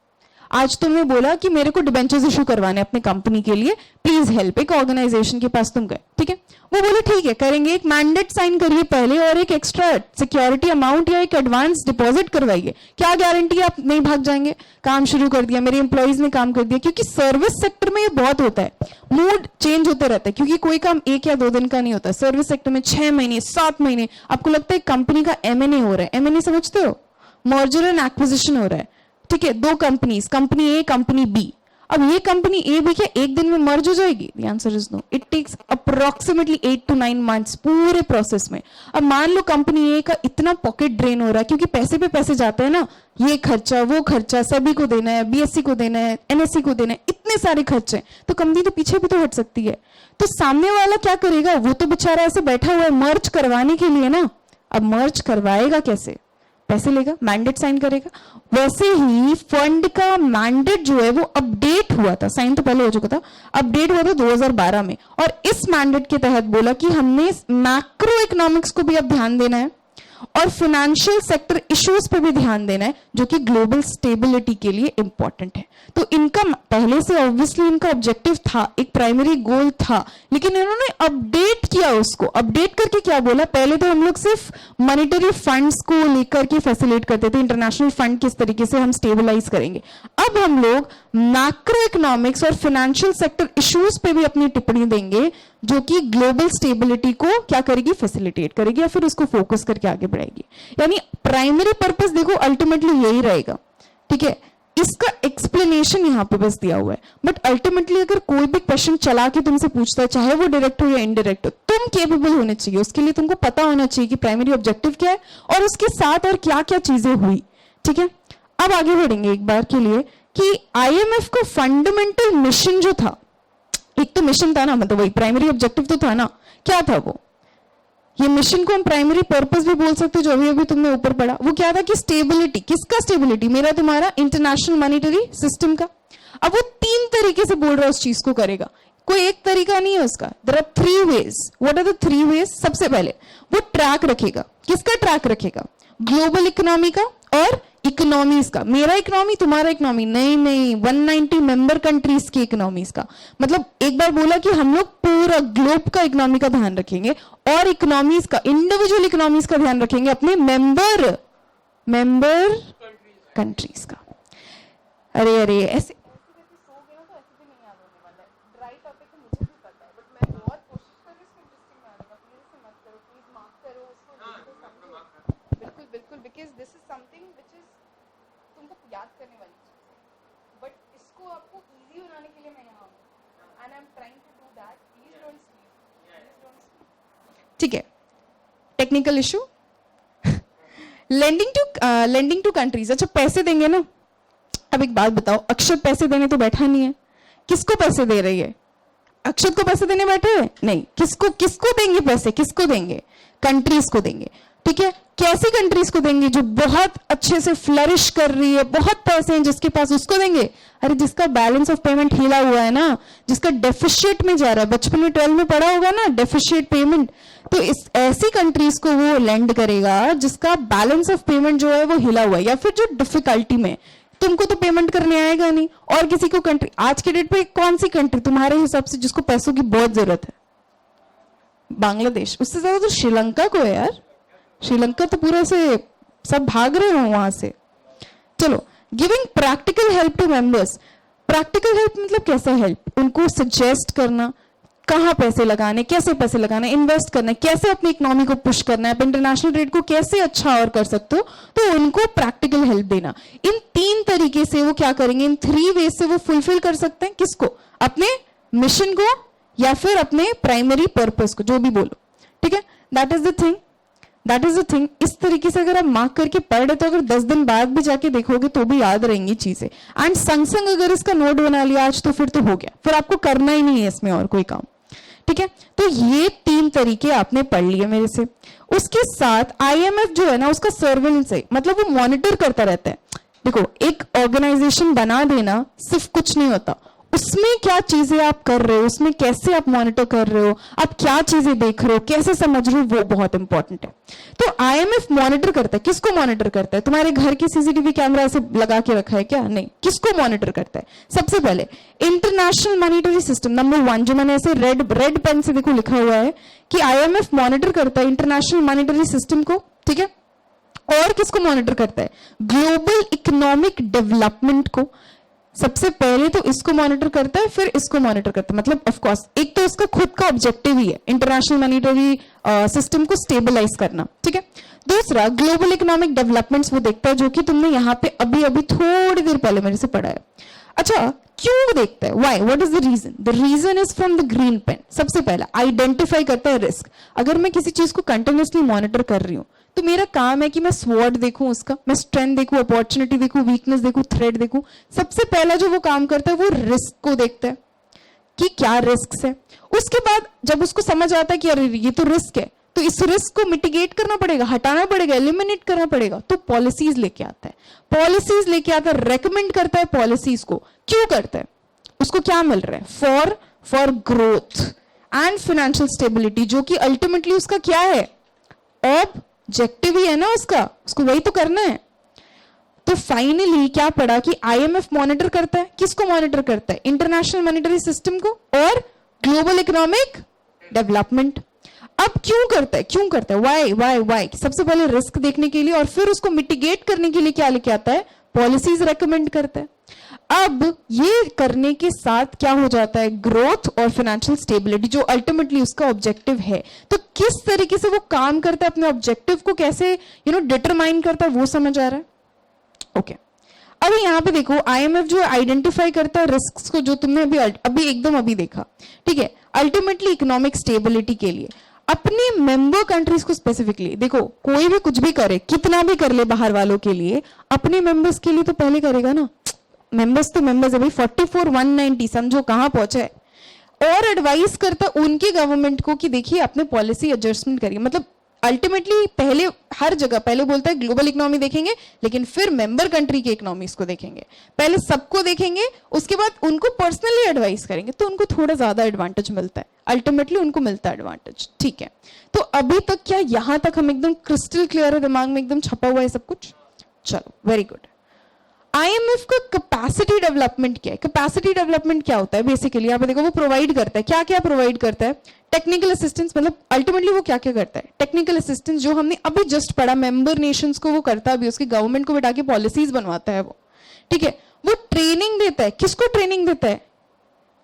आज तुमने बोला कि मेरे को डिबेंचर्स इशू करवाने अपनी कंपनी के लिए, प्लीज हेल्प। एक ऑर्गेनाइजेशन के पास तुम गए, ठीक है, वो बोले ठीक है करेंगे, एक मैंडेट साइन करिए पहले और एक एक्स्ट्रा सिक्योरिटी अमाउंट या एक एडवांस डिपॉजिट करवाइए। क्या गारंटी है आप नहीं भाग जाएंगे? काम शुरू कर दिया, मेरे एम्प्लॉइज ने काम कर दिया। क्योंकि सर्विस सेक्टर में ये बहुत होता है, मूड चेंज होते रहता है, क्योंकि कोई काम 1 या 2 दिन का नहीं होता। सर्विस सेक्टर में 6 महीने 7 महीने, आपको लगता है कंपनी का M&A हो रहा है। M&A समझते हो? मर्जर एंड एक्विजिशन हो रहा है, ठीक है, 2 companies, company A, company B। अब ये कंपनी A भी क्या एक दिन में मर्ज हो जाएगी? The answer is no. It takes approximately 8 to 9 months पूरे प्रोसेस में। अब मान लो कंपनी A का इतना पॉकेट ड्रेन हो रहा है, क्योंकि पैसे पे पैसे जाते हैं ना, ये खर्चा वो खर्चा सभी को देना है, BSE को देना है, NSE को देना है, इतने सारे खर्चे, तो कंपनी तो पीछे भी तो हट सकती है। तो सामने वाला क्या करेगा? वो तो बेचारा ऐसे बैठा हुआ है मर्ज करवाने के लिए ना। अब मर्ज करवाएगा कैसे? पैसे लेगा, मैंडेट साइन करेगा। वैसे ही फंड का मैंडेट जो है वो अपडेट हुआ था, साइन तो पहले हो चुका था, अपडेट हुआ था 2012 में। और इस मैंडेट के तहत बोला कि हमने मैक्रो इकोनॉमिक्स को भी अब ध्यान देना है और फाइनेंशियल सेक्टर इश्यूज पे भी ध्यान देना है जो कि ग्लोबल स्टेबिलिटी के लिए इंपॉर्टेंट है। तो इनका पहले से ऑब्वियसली इनका ऑब्जेक्टिव था, एक प्राइमरी गोल था, लेकिन इन्होंने अपडेट किया उसको। अपडेट करके क्या बोला, पहले तो हम लोग सिर्फ मॉनेटरी फंड्स को लेकर के फैसिलिटेट करते थे, इंटरनेशनल फंड किस तरीके से हम स्टेबलाइज करेंगे। अब हम लोग मैक्रो इकोनॉमिक्स और फाइनेंशियल सेक्टर इश्यूज पे भी अपनी टिप्पणी देंगे जो कि ग्लोबल स्टेबिलिटी को क्या करेगी, फैसिलिटेट करेगी या फिर उसको फोकस करके आगे बढ़ाएगी। यानी प्राइमरी पर्पस देखो अल्टीमेटली यही रहेगा, ठीक है। इसका एक्सप्लेनेशन यहां पे बस दिया हुआ है, बट अल्टीमेटली अगर कोई भी क्वेश्चन चला के तुमसे पूछता है, चाहे वो डायरेक्ट हो या इनडायरेक्ट हो, तुम केपेबल होने चाहिए, उसके लिए तुमको पता होना चाहिए कि प्राइमरी ऑब्जेक्टिव क्या है और उसके साथ और क्या क्या चीजें हुई, ठीक है। अब आगे बढ़ेंगे एक बार के लिए कि आईएमएफ का फंडामेंटल मिशन जो था, एक तो मिशन था ना, मतलब वही प्राइमरी ऑब्जेक्टिव तो था ना, क्या था वो, ये मिशन को हम प्राइमरी पर्पस भी बोल सकते हैं जो अभी अभी तुमने ऊपर पढ़ा। वो क्या था कि स्टेबिलिटी, किसका स्टेबिलिटी, मेरा तुम्हारा इंटरनेशनल मॉनेटरी सिस्टम का। अब वो 3 तरीके से बोल रहा है उस चीज को करेगा, कोई एक तरीका नहीं है उसका। There are 3 ways. What are the 3 ways? सबसे पहले वो ट्रैक रखेगा, किसका ट्रैक रखेगा, ग्लोबल इकोनॉमी का और इकोनॉमीज का। मेरा इकोनॉमी तुम्हारा इकोनॉमी नहीं, 190 मेंबर कंट्रीज की इकोनॉमीज का। मतलब एक बार बोला कि हम लोग पूरा ग्लोब का इकोनॉमी का ध्यान रखेंगे और इकोनॉमीज का, इंडिविजुअल इकोनॉमीज का ध्यान रखेंगे अपने मेंबर कंट्रीज का। अरे ऐसे बिल्कुल, because this is something which is तुमको याद करने वाली चीज है, बट इसको आपको इजी बनाने के लिए मैं यहाँ हूँ and I'm trying to do that. Please don't sleep. ठीक है, technical issue. Lending to countries. अच्छा पैसे देंगे ना, अब एक बात बताओ, अक्षत पैसे देने तो बैठा नहीं है, किसको पैसे दे रही है? अक्षत को पैसे देने बैठे हैं? नहीं, किसको देंगे पैसे, किसको देंगे? कंट्रीज को देंगे, ठीक है। कैसी कंट्रीज को देंगे? जो बहुत अच्छे से फ्लरिश कर रही है, बहुत पैसे हैं जिसके पास, उसको देंगे। अरे जिसका बैलेंस ऑफ पेमेंट हिला हुआ है ना, जिसका डेफिशिएट में जा रहा है, बचपन में 12 में पढ़ा होगा ना डेफिशिएट पेमेंट, तो इस ऐसी कंट्रीज को वो लेंड करेगा जिसका बैलेंस ऑफ पेमेंट जो है वो हिला हुआ है, या फिर जो डिफिकल्टी में, तुमको तो पेमेंट करने आएगा नहीं। और किसी को कंट्री, आज के डेट पे कौन सी कंट्री तुम्हारे हिसाब से जिसको पैसों की बहुत जरूरत है? बांग्लादेश। उससे ज्यादा तो श्रीलंका को है यार, श्रीलंका तो पूरा से सब भाग रहे हो वहां से। चलो, giving practical help to members. Practical help मतलब कैसा हेल्प? उनको सजेस्ट करना कहाँ पैसे लगाने, कैसे पैसे लगाने, इन्वेस्ट करना, कैसे अपनी इकोनॉमी को पुश करना है, आप इंटरनेशनल ट्रेड को कैसे अच्छा और कर सकते हो, तो उनको प्रैक्टिकल हेल्प देना। इन 3 तरीके से वो क्या करेंगे, इन 3 वेज से वो फुलफिल कर सकते हैं किसको, अपने मिशन को या फिर अपने प्राइमरी पर्पस को, जो भी बोलो, ठीक है। That is the thing. इस तरीके से अगर आप मार्क करके पढ़ रहे तो अगर 10 दिन बाद भी जाके देखोगे तो भी याद रहेंगी चीजें। एंड संग अगर इसका नोट बना लिया आज तो फिर तो हो गया, फिर आपको करना ही नहीं है इसमें और कोई काम, ठीक है। तो ये 3 तरीके आपने पढ़ लिए मेरे से। उसके साथ आईएमएफ जो है ना, उसका सर्वेलेंस है, मतलब वो मॉनिटर करता रहता है। देखो, एक ऑर्गेनाइजेशन बना देना सिर्फ कुछ नहीं होता, उसमें क्या चीजें आप कर रहे हो, उसमें कैसे आप मॉनिटर कर रहे हो, आप क्या चीजें देख रहे हो, कैसे समझ रहे हो, वो बहुत इंपॉर्टेंट है। तो आईएमएफ मॉनिटर करता है, किसको मॉनिटर करता है? तुम्हारे घर की सीसीटीवी कैमरा ऐसे लगा के रखा है क्या? नहीं। किसको मॉनिटर करता है? सबसे पहले इंटरनेशनल मॉनिटरी सिस्टम, नंबर 1, जो मैंने ऐसे रेड पेन से देखो लिखा हुआ है कि आईएमएफ मॉनिटर करता है इंटरनेशनल मॉनिटरी सिस्टम को, ठीक है। और किसको मॉनिटर करता है? ग्लोबल इकोनॉमिक डेवलपमेंट को। सबसे पहले तो इसको मॉनिटर करता है, फिर इसको मॉनिटर करता है। मतलब ऑफ कोर्स एक तो उसका खुद का ऑब्जेक्टिव ही है इंटरनेशनल मॉनिटरी सिस्टम को स्टेबलाइज करना, ठीक है। दूसरा, ग्लोबल इकोनॉमिक डेवलपमेंट्स वो देखता है, जो कि तुमने यहाँ पे अभी थोड़ी देर पहले मेरे से पढ़ा है। अच्छा, क्यों देखता है? Why? What is the reason? The reason is from the green pen. सबसे पहला आइडेंटिफाई करता है रिस्क। अगर मैं किसी चीज को कंटिन्यूअसली मॉनिटर कर रही हूँ तो मेरा काम है कि मैं स्वॉट देखूं, उसका मैं स्ट्रेंथ देखूं, अपॉर्चुनिटी देखूं, वीकनेस देखूं, थ्रेट देखूं। सबसे पहला जो वो काम करता है वो रिस्क को देखता है कि क्या रिस्क है। उसके बाद जब उसको समझ आता है कि अरे ये तो रिस्क है, तो इस रिस्क को मिटिगेट करना पड़ेगा, हटाना पड़ेगा, एलिमिनेट करना पड़ेगा, तो पॉलिसीज लेके आता है। पॉलिसीज लेके आता है, रेकमेंड करता है पॉलिसीज को। क्यों करता है? उसको क्या मिल रहा है? For growth and financial stability, जो कि अल्टीमेटली उसका क्या है? ऑब्जेक्टिव ही है ना उसका, उसको वही तो करना है। तो फाइनली क्या पड़ा कि आईएमएफ मॉनिटर करता है, किसको मॉनिटर करता है? इंटरनेशनल मॉनेटरी सिस्टम को और ग्लोबल इकोनॉमिक डेवलपमेंट। अब क्यों करता है, क्यों करता है, वाई? सबसे पहले रिस्क देखने के लिए और फिर उसको मिटिगेट करने के लिए क्या लेके आता है? पॉलिसीज रेकमेंड करता है। अब ये करने के साथ क्या हो जाता है? ग्रोथ और फाइनेंशियल स्टेबिलिटी, जो अल्टीमेटली उसका ऑब्जेक्टिव है। तो किस तरीके से वो काम करता है, अपने ऑब्जेक्टिव को कैसे डिटरमाइन करता है, वो समझ आ रहा है? ओके अभी यहाँ पे देखो, आईएमएफ जो आइडेंटिफाई करता है रिस्क को, जो तुमने अभी देखा, ठीक है, अल्टीमेटली इकोनॉमिक स्टेबिलिटी के लिए अपने मेंबर कंट्रीज को स्पेसिफिकली देखो, कोई भी कुछ भी करे, कितना भी कर ले बाहर वालों के लिए, अपने मेंबर्स के लिए तो पहले करेगा ना। मेंबर्स तो मेंबर्स है भाई, 44,190 समझो कहां पहुंचे है। और एडवाइस करता उनकी गवर्नमेंट को कि देखिए अपने पॉलिसी एडजस्टमेंट करिए। मतलब अल्टीमेटली पहले हर जगह पहले बोलता है ग्लोबल इकोनॉमी देखेंगे, लेकिन फिर मेंबर कंट्री के इकोनॉमीज को देखेंगे, पहले सबको देखेंगे, उसके बाद उनको पर्सनली एडवाइस करेंगे, तो उनको थोड़ा ज्यादा एडवांटेज मिलता है, अल्टीमेटली उनको मिलता है एडवांटेज। ठीक है, तो अभी तक क्या यहां तक हम एकदम क्रिस्टल क्लियर है, दिमाग में एकदम छपा हुआ है सब कुछ? चलो वेरी गुड। आईएमएफ का कैपेसिटी डेवलपमेंट क्या है? कैपेसिटी डेवलपमेंट क्या होता है? बेसिकली यहाँ पे देखो, वो प्रोवाइड करता है, क्या क्या प्रोवाइड करता है? टेक्निकल असिस्टेंस, मतलब अल्टीमेटली वो क्या क्या करता है? टेक्निकल असिस्टेंस जो हमने अभी जस्ट पढ़ा, मेंबर नेशंस को वो करता है, अभी उसकी गवर्नमेंट को बिठा के पॉलिसीज बनवाता है वो। ठीक है, वो ट्रेनिंग देता है, किसको ट्रेनिंग देता है?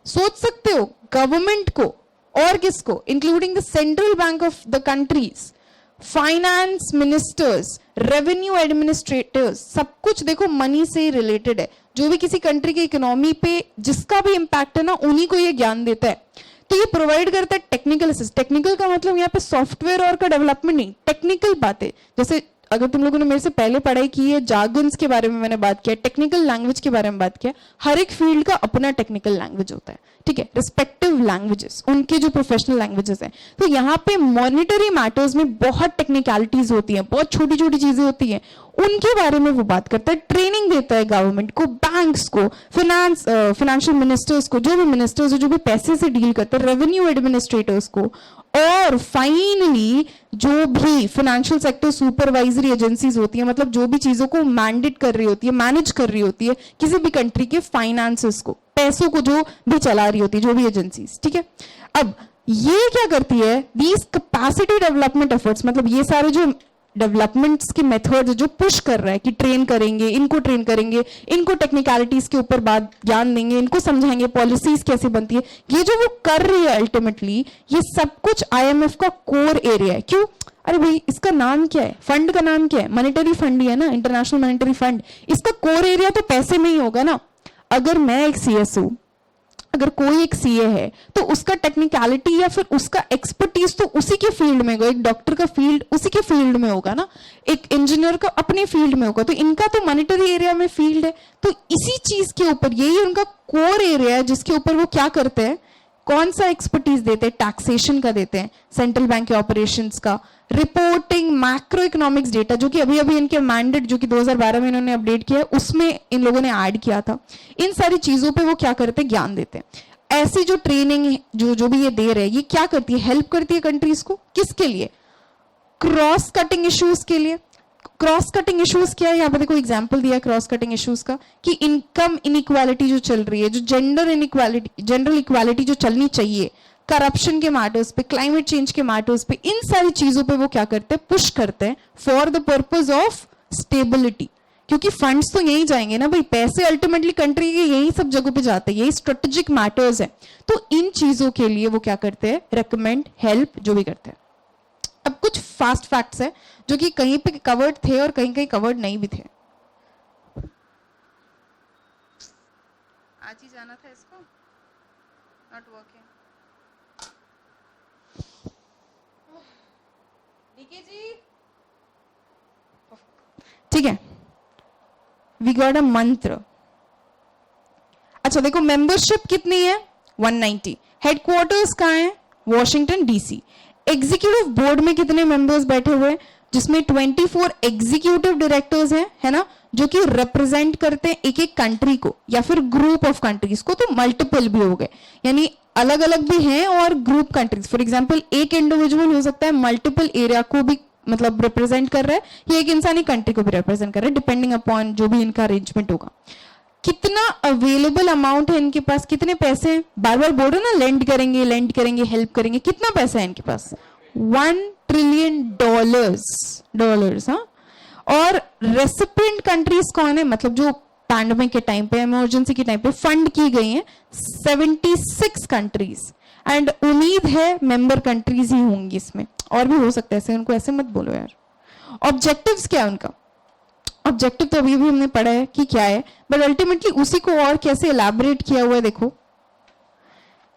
सोच सकते हो, गवर्नमेंट को और किसको? Including the central bank of the countries, finance ministers, revenue administrators, सब कुछ देखो मनी से रिलेटेड है। जो भी किसी कंट्री की इकोनॉमी पे जिसका भी इंपैक्ट है ना, उन्हीं को ये ज्ञान देता है। तो ये प्रोवाइड करता है टेक्निकल असिस्ट। टेक्निकल का मतलब यहाँ पे सॉफ्टवेयर और का डेवलपमेंट नहीं, टेक्निकल बातें। जैसे अगर तुम लोगों ने मेरे से पहले पढ़ाई की है, जार्गन्स के बारे में मैंने बात किया, टेक्निकल लैंग्वेज के बारे में बात किया। हर एक फील्ड का अपना टेक्निकल लैंग्वेज होता है, ठीक है, रिस्पेक्टिव लैंग्वेजेस, उनके जो प्रोफेशनल लैंग्वेजेस हैं। तो यहाँ पे मॉनिटरी मैटर्स में बहुत टेक्निकलिटीज होती हैं, बहुत छोटी छोटी चीजें होती हैं, उनके बारे में वो बात करता है। ट्रेनिंग देता है गवर्नमेंट को, बैंक्स को, फाइनेंशियल मिनिस्टर्स को, जो भी मिनिस्टर्स जो भी पैसे से डील करते हैं, रेवेन्यू एडमिनिस्ट्रेटर्स को, और फाइनली जो भी फाइनेंशियल सेक्टर सुपरवाइजरी एजेंसीज होती है, मतलब जो भी चीजों को मैंडेट कर रही होती है, मैनेज कर रही होती है किसी भी कंट्री के फाइनेंसेस को, पैसों को जो भी चला रही होती है, जो भी एजेंसीज। ठीक है, अब ये क्या करती है? दीज कैपेसिटी डेवलपमेंट एफर्ट्स, मतलब ये सारे जो डेवलपमेंट्स के मेथड जो पुश कर रहा है कि ट्रेन करेंगे, इनको टेक्निकलिटीज के ऊपर बात ज्ञान देंगे, इनको समझाएंगे पॉलिसीज कैसे बनती है, ये जो वो कर रही है अल्टीमेटली, ये सब कुछ आईएमएफ का कोर एरिया है। क्यों? अरे भाई इसका नाम क्या है? फंड का नाम क्या है? मॉनेटरी फंड ही है ना, इंटरनेशनल मॉनेटरी फंड। इसका कोर एरिया तो पैसे में ही होगा ना। अगर मैं एक सीएस हूं, अगर कोई एक सीए है, तो उसका टेक्निकलिटी या फिर उसका एक्सपर्टीज तो उसी के फील्ड में होगा। एक डॉक्टर का फील्ड उसी के फील्ड में होगा ना, एक इंजीनियर का अपने फील्ड में होगा। तो इनका तो मॉनेटरी एरिया में फील्ड है, तो इसी चीज के ऊपर, यही उनका कोर एरिया है जिसके ऊपर वो क्या करते हैं, कौन सा एक्सपर्टीज देते हैं? टैक्सेशन का देते हैं, सेंट्रल बैंक के ऑपरेशंस का, रिपोर्टिंग, मैक्रो इकोनॉमिक्स डेटा, जो कि अभी अभी इनके मैंडेट जो कि 2012 में इन्होंने अपडेट किया है, उसमें इन लोगों ने ऐड किया था। इन सारी चीजों पे वो क्या करते हैं? ज्ञान देते हैं। ऐसी जो ट्रेनिंग जो भी ये दे रहे हैं, ये क्या करती है? हेल्प करती है कंट्रीज को, किसके लिए? क्रॉस कटिंग इश्यूज के लिए। क्रॉस कटिंग इश्यूज क्या है? यहाँ पे देखो एग्जांपल दिया है क्रॉस कटिंग इश्यूज का, कि इनकम इनइक्वालिटी जो चल रही है, जो जेंडर इनइक्वालिटी, जनरल इक्वालिटी जो चलनी चाहिए, करप्शन के मैटर्स पे, क्लाइमेट चेंज के मैटर्स पे, इन सारी चीजों पे वो क्या करते हैं? पुश करते हैं for the purpose of stability. क्योंकि फंड्स तो यही जाएंगे ना भाई, पैसे अल्टीमेटली कंट्री के यही सब जगहों पे जाते हैं, यही स्ट्रेटेजिक मैटर्स है। तो इन चीजों के लिए वो क्या करते हैं? रेकमेंड, हेल्प, जो भी करते हैं। अब कुछ फास्ट फैक्ट्स है जो कि कहीं पे कवर्ड थे और कहीं कहीं कवर्ड नहीं भी थे। आज ही जाना था इसको, नॉट वर्किंग। डीके जी, ठीक है, वी गॉट अ मंत्र। अच्छा देखो, मेंबरशिप कितनी है? 190। हेडक्वार्टर्स कहाँ है? Washington DC. एग्जीक्यूटिव बोर्ड में कितने मेंबर्स बैठे हुए हैं? जिसमें 24 एग्जीक्यूटिव डायरेक्टर्स हैं, है ना, जो कि रिप्रेजेंट करते हैं एक एक कंट्री को या फिर ग्रुप ऑफ कंट्रीज को। तो मल्टीपल भी हो गए, यानी अलग अलग भी हैं और ग्रुप कंट्रीज। फॉर एग्जांपल एक इंडिविजुअल हो सकता है मल्टीपल एरिया को भी मतलब रिप्रेजेंट कर रहा है, ये एक इंसान ही कंट्री को भी रिप्रेजेंट कर रहा है, डिपेंडिंग अपॉन जो भी इनका अरेंजमेंट होगा। कितना अवेलेबल अमाउंट है इनके पास, कितने पैसे हैं, बार बार बोल रहे ना लेंड करेंगे हेल्प करेंगे, कितना पैसा है इनके पास? $1 ट्रिलियन डॉलर्स। हाँ, और रेसिपिएंट कंट्रीज कौन है, मतलब जो पैंडेमिक के टाइम पे, इमरजेंसी के टाइम पे फंड की गई हैं 76 कंट्रीज, एंड उम्मीद है मेंबर कंट्रीज ही होंगी इसमें, और भी हो सकता है ऐसे, उनको ऐसे मत बोलो यार। ऑब्जेक्टिव्स क्या है उनका? ऑब्जेक्टिव तो अभी भी हमने पढ़ा है कि क्या है, बट अल्टीमेटली उसी को और कैसे एलैबोरेट किया हुआ है देखो।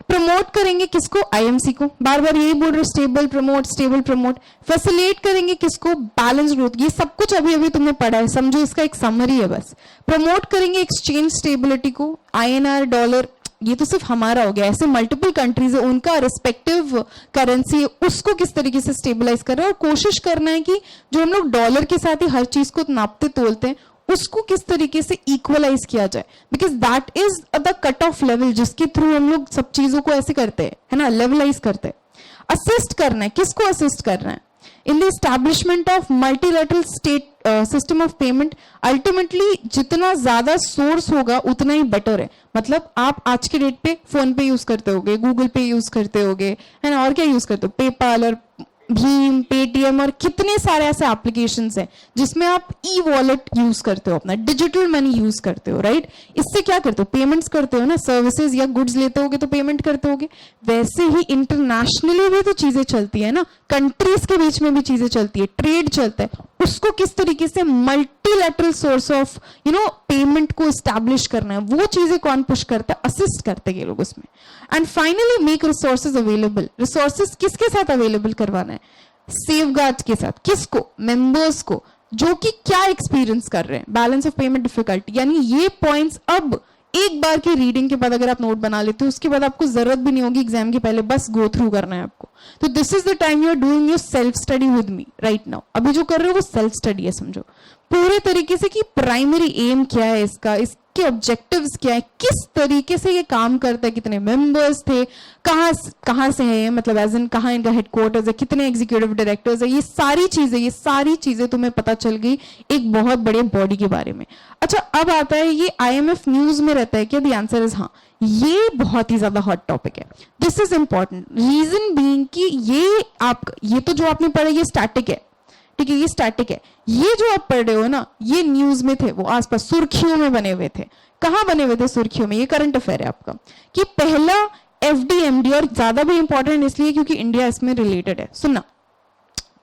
प्रमोट करेंगे किसको? आईएमसी को, बार बार यही बोल रहे, स्टेबल प्रमोट। फैसिलिटेट करेंगे किसको? Balance growth. ये सब कुछ अभी अभी तुमने पढ़ा है, समझो इसका एक समरी है बस। प्रमोट करेंगे एक्सचेंज स्टेबिलिटी को, आईएनआर डॉलर, ये तो सिर्फ हमारा हो गया, ऐसे मल्टीपल कंट्रीज है, उनका रिस्पेक्टिव करेंसी है, उसको किस तरीके से स्टेबलाइज कर रहे हैं, और कोशिश करना है कि जो हम लोग डॉलर के साथ ही हर चीज को नापते तोलते हैं उसको किस तरीके से इक्वलाइज किया जाए, because that is the cut off level जिसके थ्रू हम लोग सब चीजों को ऐसे करते हैं, है ना, लेवलाइज करते हैं। असिस्ट करना है, किसको असिस्ट करना है? In the establishment of multilateral state system of payment. Ultimately जितना ज्यादा सोर्स होगा उतना ही बेटर है। मतलब आप आज के डेट पे फोन पे यूज करते होगे, गूगल पे यूज करते होगे, है ना, और क्या यूज करते हो, पेपाल और भीम, पेटीएम, और कितने सारे ऐसे एप्लीकेशंस हैं जिसमें आप ई वॉलेट यूज करते हो, अपना डिजिटल मनी यूज करते हो, राइट? इससे क्या करते हो? पेमेंट्स करते हो ना, सर्विसेज या गुड्स लेते होगे तो पेमेंट करते होगे। वैसे ही इंटरनेशनली भी तो चीजें चलती है ना, कंट्रीज के बीच में भी चीजें चलती है, ट्रेड चलता है, उसको किस तरीके से मल्टीलैटरल सोर्स ऑफ पेमेंट को एस्टैब्लिश करना है, वो चीजें कौन पुश करता है? असिस्ट करते हैं ये लोग उसमें। And finally make resources available. Resources किसके साथ अवेलेबल करवाना है? सेफगार्ड के साथ। किसको? मेंबर्स को, जो कि क्या एक्सपीरियंस कर रहे हैं, बैलेंस ऑफ पेमेंट डिफिकल्टी। यानी ये पॉइंट्स अब एक बार की रीडिंग के बाद अगर आप नोट बना लेते हो, उसके बाद आपको जरूरत भी नहीं होगी एग्जाम के पहले, बस गो थ्रू करना है आपको। तो this is the time you are doing your self study with me right now. अभी जो कर रहे हो वो सेल्फ स्टडी है, समझो पूरे तरीके से कि प्राइमरी एम क्या है इसका, इसके ऑब्जेक्टिव्स क्या है, किस तरीके से ये काम करता है, कितने मेंबर्स थे, कहाँ से है, मतलब एज इन कहाँ इनका हेडक्वार्टर्स है, कितने एग्जीक्यूटिव डायरेक्टर्स है, ये सारी चीजें तुम्हें पता चल गई एक बहुत बड़े बॉडी के बारे में। अच्छा, अब आता है ये IMF न्यूज में रहता है क्या? द आंसर इज हाँ, ये बहुत ही ज्यादा हॉट टॉपिक है। This is important, reason being कि ये तो जो आपने पढ़ा ये स्टैटिक है, ठीक है, ये स्टैटिक है। ये जो आप पढ़ रहे हो ना, ये न्यूज में थे, वो आसपास सुर्खियों में बने हुए थे। कहां बने हुए थे सुर्खियों में? ये करंट अफेयर है आपका, कि पहला FDMD, और ज्यादा भी इंपॉर्टेंट इसलिए क्योंकि इंडिया इसमें रिलेटेड है। सुनना,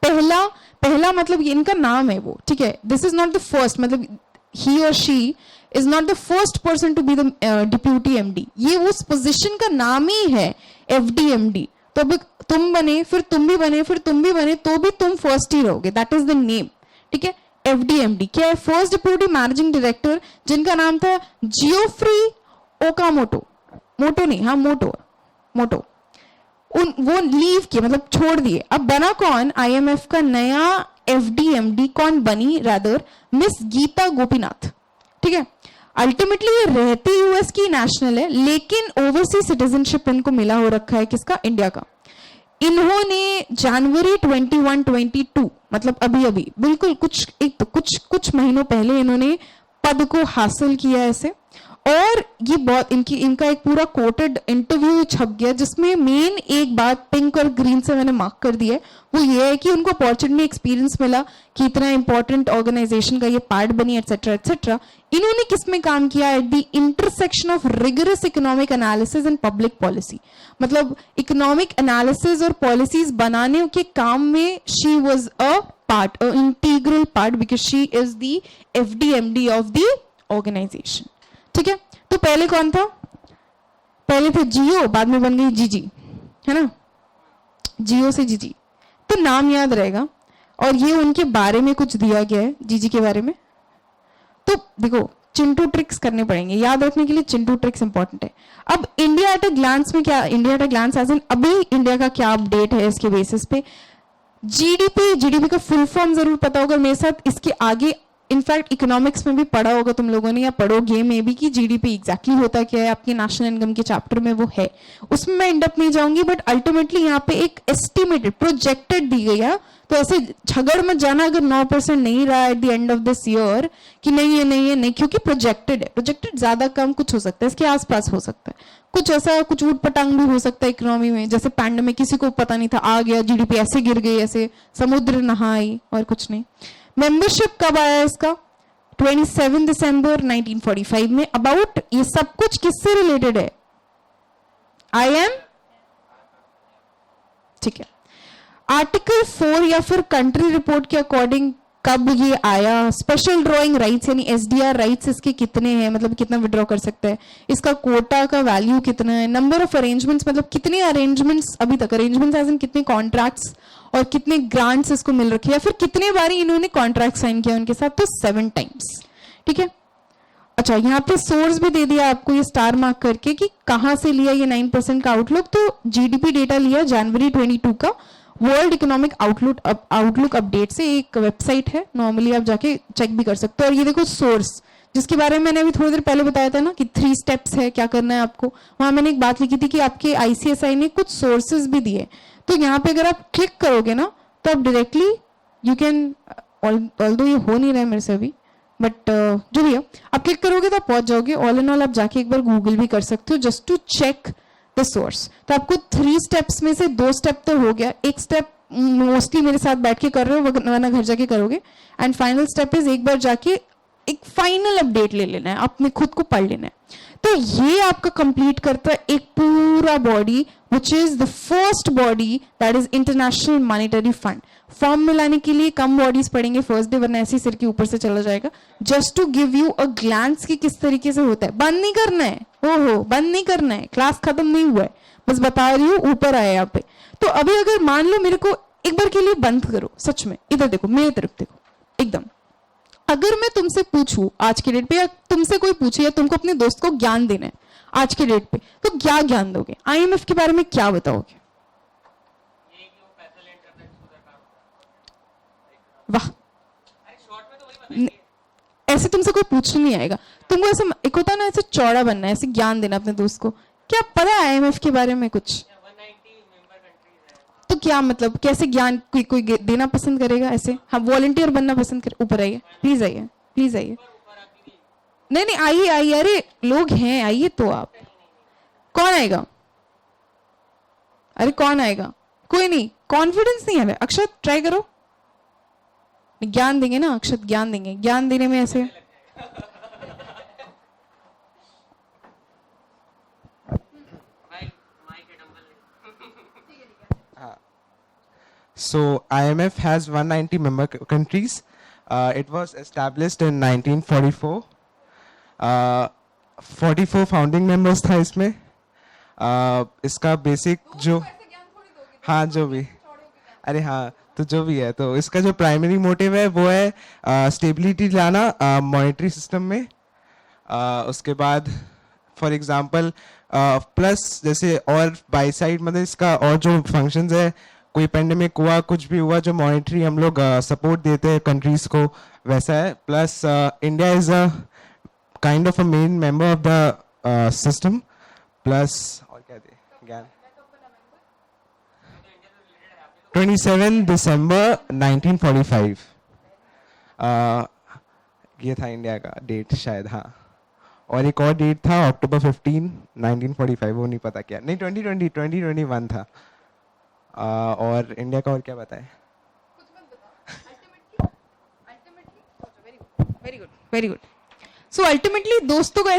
पहला मतलब ये इनका नाम है वो, ठीक है, this is not the first, मतलब ही और she is not the first person to be the deputy MD। ये उस पोजिशन का नाम ही है FDMD। तो अब तुम बने, फिर तुम भी बने, फिर तुम भी बने, तो भी तुम फर्स्ट ही रहोगे, दैट इज द नेम, ठीक है। FDMD क्या है? फर्स्ट डिप्यूटी मैनेजिंग डायरेक्टर, जिनका नाम था जियोफ्री ओकामोटो, मोटो नहीं, हाँ मोटो, वो लीव किए, मतलब छोड़ दिए। अब बना कौन? IMF का नया FDMD कौन बनी? रादर मिस गीता गोपीनाथ, ठीक है। अल्टीमेटली ये रहती US की नेशनल है, लेकिन ओवरसीज सिटीजनशिप इनको मिला हो रखा है, किसका? इंडिया का। इन्होंने जनवरी 21-22, मतलब अभी बिल्कुल कुछ महीनों पहले इन्होंने पद को हासिल किया ऐसे। और ये बहुत इनका एक पूरा कोटेड इंटरव्यू छप गया, जिसमें मेन एक बात पिंक और ग्रीन से मैंने मार्क कर दी है, वो ये है कि उनको अपॉर्चुनिटी एक्सपीरियंस मिला कि इतना इंपॉर्टेंट ऑर्गेनाइजेशन का ये पार्ट बनी, एटसेट्रा एटसेट्रा। इन्होंने किसमें काम किया? At the intersection of rigorous economic analysis and public policy. मतलब इकोनॉमिक एनालिसिस और पॉलिसीज बनाने के काम में she was a integral part, because she is the FDMD of the organization, ठीक है। तो पहले कौन था? पहले थे जियो, बाद में बन गई जीजी, है ना, जियो से जीजी, तो नाम याद रहेगा। और ये उनके बारे में कुछ दिया गया है, जीजी के बारे में। तो देखो, चिंटू ट्रिक्स करने पड़ेंगे याद रखने के लिए, चिंटू ट्रिक्स इंपॉर्टेंट है। अब इंडिया एट अ ग्लांस में क्या, India at a glance as in अभी इंडिया का क्या अपडेट है इसके बेसिस पे। जीडीपी का फुल फॉर्म जरूर पता होगा मेरे साथ, इसके आगे इनफैक्ट इकोनॉमिक्स में भी पढ़ा होगा तुम लोगों ने, या पढ़ोगे मे बी, कि जीडीपी एग्जैक्टली होता क्या है, आपके नेशनल इनकम के चैप्टर में वो है, उसमें मैं एंड अप नहीं जाऊंगी। बट अल्टीमेटली यहाँ पे एक एस्टिमेटेड प्रोजेक्टेड दी गई है, तो ऐसे झगड़ मत जाना अगर 9% नहीं रहा at the end of this year कि नहीं है नहीं है नहीं, क्योंकि प्रोजेक्टेड है, प्रोजेक्टेड ज्यादा कम कुछ हो सकता है, इसके आसपास हो सकता है, कुछ ऐसा कुछ ऊट पटांग भी हो सकता है इकोनॉमी में, जैसे पैंडेमिक किसी को पता नहीं था, आ गया जीडीपी ऐसे गिर गई, ऐसे समुद्र नहा आई और कुछ नहीं। मेंबरशिप कब आया इसका? 27 दिसंबर 1945 में। अबाउट ये सब कुछ किससे रिलेटेड है? IM, ठीक है। आर्टिकल 4 या फिर कंट्री रिपोर्ट के अकॉर्डिंग कब ये आया? स्पेशल ड्रॉइंग राइट्स यानी SDR राइट्स इसके कितने हैं, मतलब कितना विड्रॉ कर सकता है, इसका कोटा का वैल्यू कितना है, नंबर ऑफ अरेंजमेंट्स मतलब कितने अरेंजमेंट्स अभी तक, अरेंजमेंट्स एज इन कितने कॉन्ट्रैक्ट्स और कितने ग्रांट्स इसको मिल रखे, या फिर कितने बारी इन्होंने कॉन्ट्रैक्ट साइन किया उनके साथ, तो 7 टाइम्स, ठीक है। अच्छा, यहाँ पे सोर्स भी दे दिया आपको ये स्टार मार्क करके कि कहाँ से लिया ये 9% का आउटलुक, तो GDP डेटा लिया जनवरी 22 का, वर्ल्ड इकोनॉमिक आउटलुक अपडेट से, एक वेबसाइट है, नॉर्मली आप जाके चेक भी कर सकते हो। और ये देखो सोर्स, जिसके बारे में मैंने अभी थोड़ी देर पहले बताया था ना कि 3 स्टेप्स है, क्या करना है आपको, वहां मैंने एक बात लिखी थी कि आपके ICSI ने कुछ सोर्सेज भी दिए, तो यहाँ पे अगर आप क्लिक करोगे ना तो आप डायरेक्टली यू कैन, ऑल्दो ये हो नहीं रहा है मेरे से अभी, बट जो भी है आप क्लिक करोगे तो आप पहुंच जाओगे। ऑल इन ऑल आप जाके एक बार गूगल भी कर सकते हो just to check the source. तो आपको 3 स्टेप्स में से 2 स्टेप तो हो गया, एक स्टेप मोस्टली मेरे साथ बैठ के कर रहे हो वरना घर जाके करोगे, एंड फाइनल स्टेप इज एक बार जाके एक फाइनल अपडेट ले लेना है, अपने खुद को पढ़ लेना है। तो ये आपका कंप्लीट करता है एक पूरा body which is the first body that is international monetary fund. Form में लाने के लिए कम बॉडीज पढ़ेंगे फर्स्ट डे, वरना ऐसे सिर के ऊपर से चला जाएगा। Just to give you a glance कि किस तरीके से होता है, बंद नहीं करना है, ओहो बंद नहीं करना है, क्लास खत्म नहीं हुआ है, बस बता रही हूँ, ऊपर आया यहाँ पे। तो अभी अगर मान लो मेरे को एक बार के लिए बंद करो, सच में इधर देखो, मेरी तरफ देखो एकदम, अगर मैं तुमसे पूछूं आज के डेट पे, या तुमसे कोई पूछे या तुमको अपने दोस्त को ज्ञान देना है आज के डेट पे, तो क्या ज्ञान दोगे? IMF के बारे में क्या बताओगे? वाह, ऐसे तुमसे कोई पूछने नहीं आएगा, तुमको ऐसे एक होता ना, ऐसे चौड़ा बनना है, ऐसे ज्ञान देना अपने दोस्त को। क्या पता है IMF के बारे में कुछ? तो क्या मतलब कैसे ज्ञान कोई देना पसंद करेगा ऐसे? हाँ, वॉलंटियर बनना पसंद करे। ऊपर आइए प्लीज, आइए प्लीज आइए, नहीं नहीं आइए आइए, अरे लोग हैं, आइए तो आप। कौन आएगा? अरे कौन आएगा? कोई नहीं, कॉन्फिडेंस नहीं है। अक्षत ट्राई करो, ज्ञान देंगे ना अक्षत, ज्ञान देंगे, ज्ञान देने में ऐसे So IMF has 190 member countries. It was established in 1944. 44 founding members था इसमें। इसका बेसिक जो, हाँ जो भी, अरे हाँ तो जो भी है, तो इसका जो प्राइमरी मोटिव है वो है स्टेबिलिटी लाना मॉनेटरी सिस्टम में। उसके बाद फॉर एग्जांपल प्लस जैसे और बाई साइड मतलब इसका और जो फंक्शंस है, कोई पेंडेमिक हुआ, कुछ भी हुआ, जो मॉनेटरी हम लोग सपोर्ट देते हैं कंट्रीज को, वैसा है। Plus India is a kind of a main member of the system. Plus और क्या दे ज्ञान, 27 दिसंबर 1945 ये था इंडिया का डेट शायद, हाँ। और एक और डेट था अक्टूबर 15 1945, वो नहीं पता क्या, नहीं 2021 था। और इंडिया का और क्या बताए? Very good very good. So ultimately दोस्तों को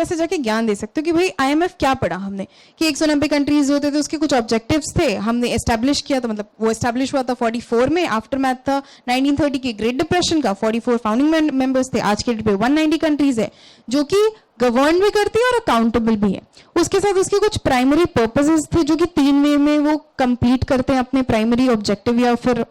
ऐसे जाके ज्ञान दे सकते हो कि भाई IMF क्या पढ़ा हमने, कि 190 कंट्रीज होते थे, उसके कुछ ऑब्जेक्टिव्स थे, हमने एस्टैब्लिश किया था, मतलब वो एस्टैब्लिश हुआ था 44 में, आफ्टर मैथ था 1930 के ग्रेट डिप्रेशन का, 44 फाउंडिंग मेंबर्स थे, आज के डेट पे 190 कंट्रीज है जो कि गवर्न भी करती है और अकाउंटेबल भी है। उसके साथ उसके कुछ प्राइमरी पर्पसेस थे जो कि 3 वे में वो कंप्लीट करते हैं अपने प्राइमरी ऑब्जेक्टिव या फिर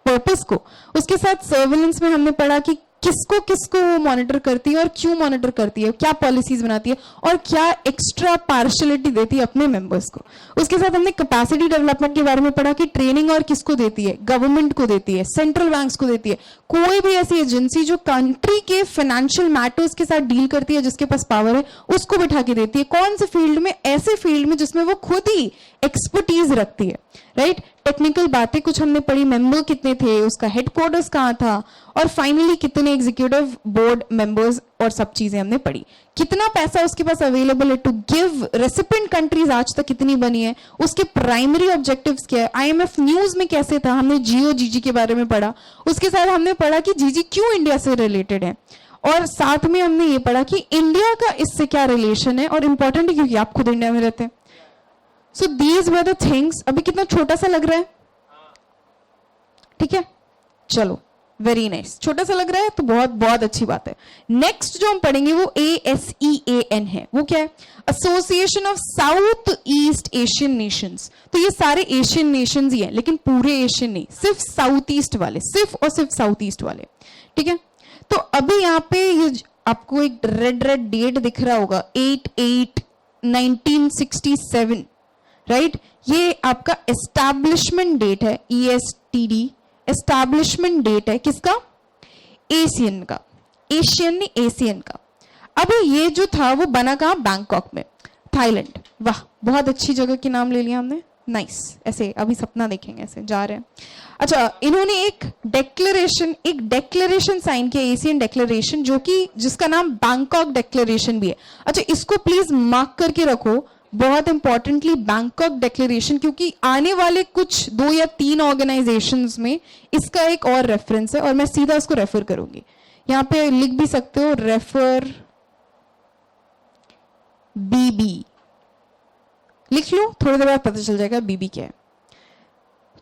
पर्पस को। उसके साथ सर्वेलेंस में हमने पढ़ा कि किसको किसको वो मॉनिटर करती है और क्यों मॉनिटर करती है, क्या पॉलिसीज बनाती है और क्या एक्स्ट्रा पार्शलिटी देती है अपने मेंबर्स को। उसके साथ हमने कैपेसिटी डेवलपमेंट के बारे में पढ़ा कि ट्रेनिंग और किसको देती है, गवर्नमेंट को देती है, सेंट्रल बैंक्स को देती है, कोई भी ऐसी एजेंसी जो कंट्री के फाइनेंशियल मैटर्स के साथ डील करती है, जिसके पास पावर है, उसको बिठा के देती है। कौन से फील्ड में? ऐसे फील्ड में जिसमें वो खुद ही एक्सपर्टीज रखती है। राइट। टेक्निकल बातें कुछ हमने पढ़ी, मेंबर कितने थे, उसका हेडक्वार्टर्स कहाँ था, और फाइनली कितने एग्जीक्यूटिव बोर्ड मेंबर्स और सब चीजें हमने पढ़ी। कितना पैसा उसके पास अवेलेबल है टू गिव, रेसिपिएंट कंट्रीज आज तक कितनी बनी है, उसके प्राइमरी ऑब्जेक्टिव्स क्या है, आईएमएफ न्यूज में कैसे था, हमने जियो जीजी के बारे में पढ़ा, उसके साथ हमने पढ़ा कि जीजी क्यों इंडिया से रिलेटेड है, और साथ में हमने ये पढ़ा कि इंडिया का इससे क्या रिलेशन है, और इंपॉर्टेंट है क्योंकि आप खुद इंडिया में रहते हैं। So these were the things. अभी कितना छोटा सा लग रहा है, ठीक है, चलो वेरी नाइस, छोटा सा लग रहा है तो बहुत बहुत अच्छी बात है। नेक्स्ट जो हम पढ़ेंगे वो ASEAN है। वो क्या है? Association of south east Asian Nations. तो ये सारे एशियन नेशंस ही हैं, लेकिन पूरे एशियन नहीं, सिर्फ साउथ ईस्ट वाले, सिर्फ और सिर्फ साउथ ईस्ट वाले, ठीक है। तो अभी यहाँ पे ये आपको एक रेड रेड डेट दिख रहा होगा, 8/8/1967, राइट। ये आपका एस्टैब्लिशमेंट डेट है, ESTD एस्टैब्लिशमेंट डेट है किसका? एशियन का, एशियन नहीं एशियन का। अब ये जो था वो बना कहाँ? बैंकॉक में, थाईलैंड। वाह, बहुत अच्छी जगह के नाम ले लिया हमने, नाइस। ऐसे अभी सपना देखेंगे, ऐसे जा रहे हैं। अच्छा, इन्होंने एक डेक्लेरेशन साइन किया, एशियन डेक्लेरेशन, जो कि जिसका नाम बैंकॉक डेक्लेरेशन भी है। अच्छा, इसको प्लीज मार्क करके रखो, बहुत इंपॉर्टेंटली बैंकॉक डेक्लेरेशन, क्योंकि आने वाले कुछ 2 या 3 ऑर्गेनाइजेशंस में इसका एक और रेफरेंस है, और मैं सीधा इसको रेफर करूंगी। यहां पे लिख भी सकते हो, रेफर BB लिख लो, थोड़ी देर बाद पता चल जाएगा BB क्या है।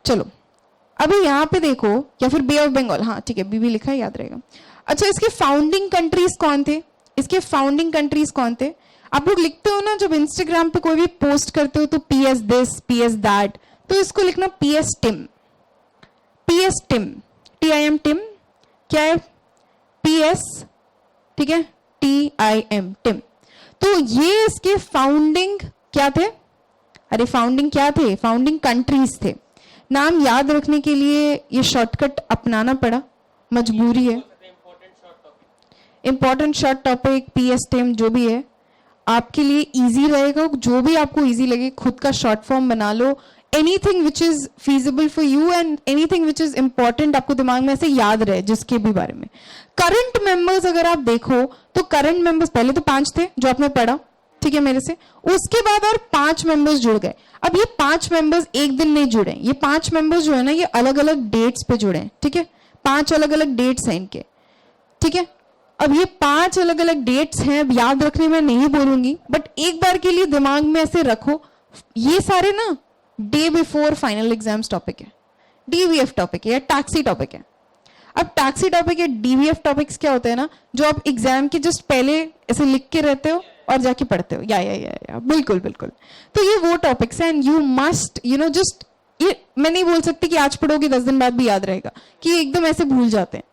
चलो अभी यहां पे देखो, या फिर बे ऑफ बंगाल, हाँ ठीक है, BB लिखा है, याद रहेगा। अच्छा, इसके फाउंडिंग कंट्रीज कौन थे? इसके फाउंडिंग कंट्रीज कौन थे? आप लोग लिखते हो ना जब इंस्टाग्राम पे कोई भी पोस्ट करते हो तो PS दिस PS दैट, तो इसको लिखना PS टिम, TIM टिम, क्या है? PS, ठीक है, TIM टिम। तो ये इसके फाउंडिंग क्या थे? अरे फाउंडिंग क्या थे? फाउंडिंग कंट्रीज थे। नाम याद रखने के लिए ये शॉर्टकट अपनाना पड़ा, मजबूरी है। इंपॉर्टेंट शॉर्ट टॉपिक, PS टिम, जो भी है आपके लिए इजी रहेगा, जो भी आपको इजी लगे, खुद का शॉर्ट फॉर्म बना लो। Anything which is feasible for you and anything which is important आपको दिमाग में ऐसे याद रहे, जिसके भी बारे में। करंट मेंबर्स अगर आप देखो तो करंट मेंबर्स पहले तो 5 थे जो आपने पढ़ा, ठीक है, मेरे से। उसके बाद और 5 मेंबर्स जुड़ गए। अब ये 5 मेंबर्स एक दिन नहीं जुड़े, ये 5 मेंबर्स जो है ना, ये अलग अलग डेट्स पे जुड़े हैं, ठीक है। 5 अलग अलग डेट्स हैं इनके, ठीक है। अब ये 5 अलग अलग डेट्स हैं, अब याद रखने में नहीं बोलूंगी, बट एक बार के लिए दिमाग में ऐसे रखो, ये सारे ना day before final exams topic है, DVF टॉपिक है या टैक्सी टॉपिक है। अब टैक्सी टॉपिक या DVF टॉपिक्स क्या होते हैं ना, जो आप एग्जाम के जस्ट पहले ऐसे लिख के रहते हो और जाके पढ़ते हो, या बिल्कुल बिल्कुल। तो ये वो टॉपिक्स हैं, यू मस्ट जस्ट, ये मैं नहीं बोल सकती कि आज पढ़ोगे 10 दिन बाद भी याद रहेगा, कि एकदम ऐसे भूल जाते हैं।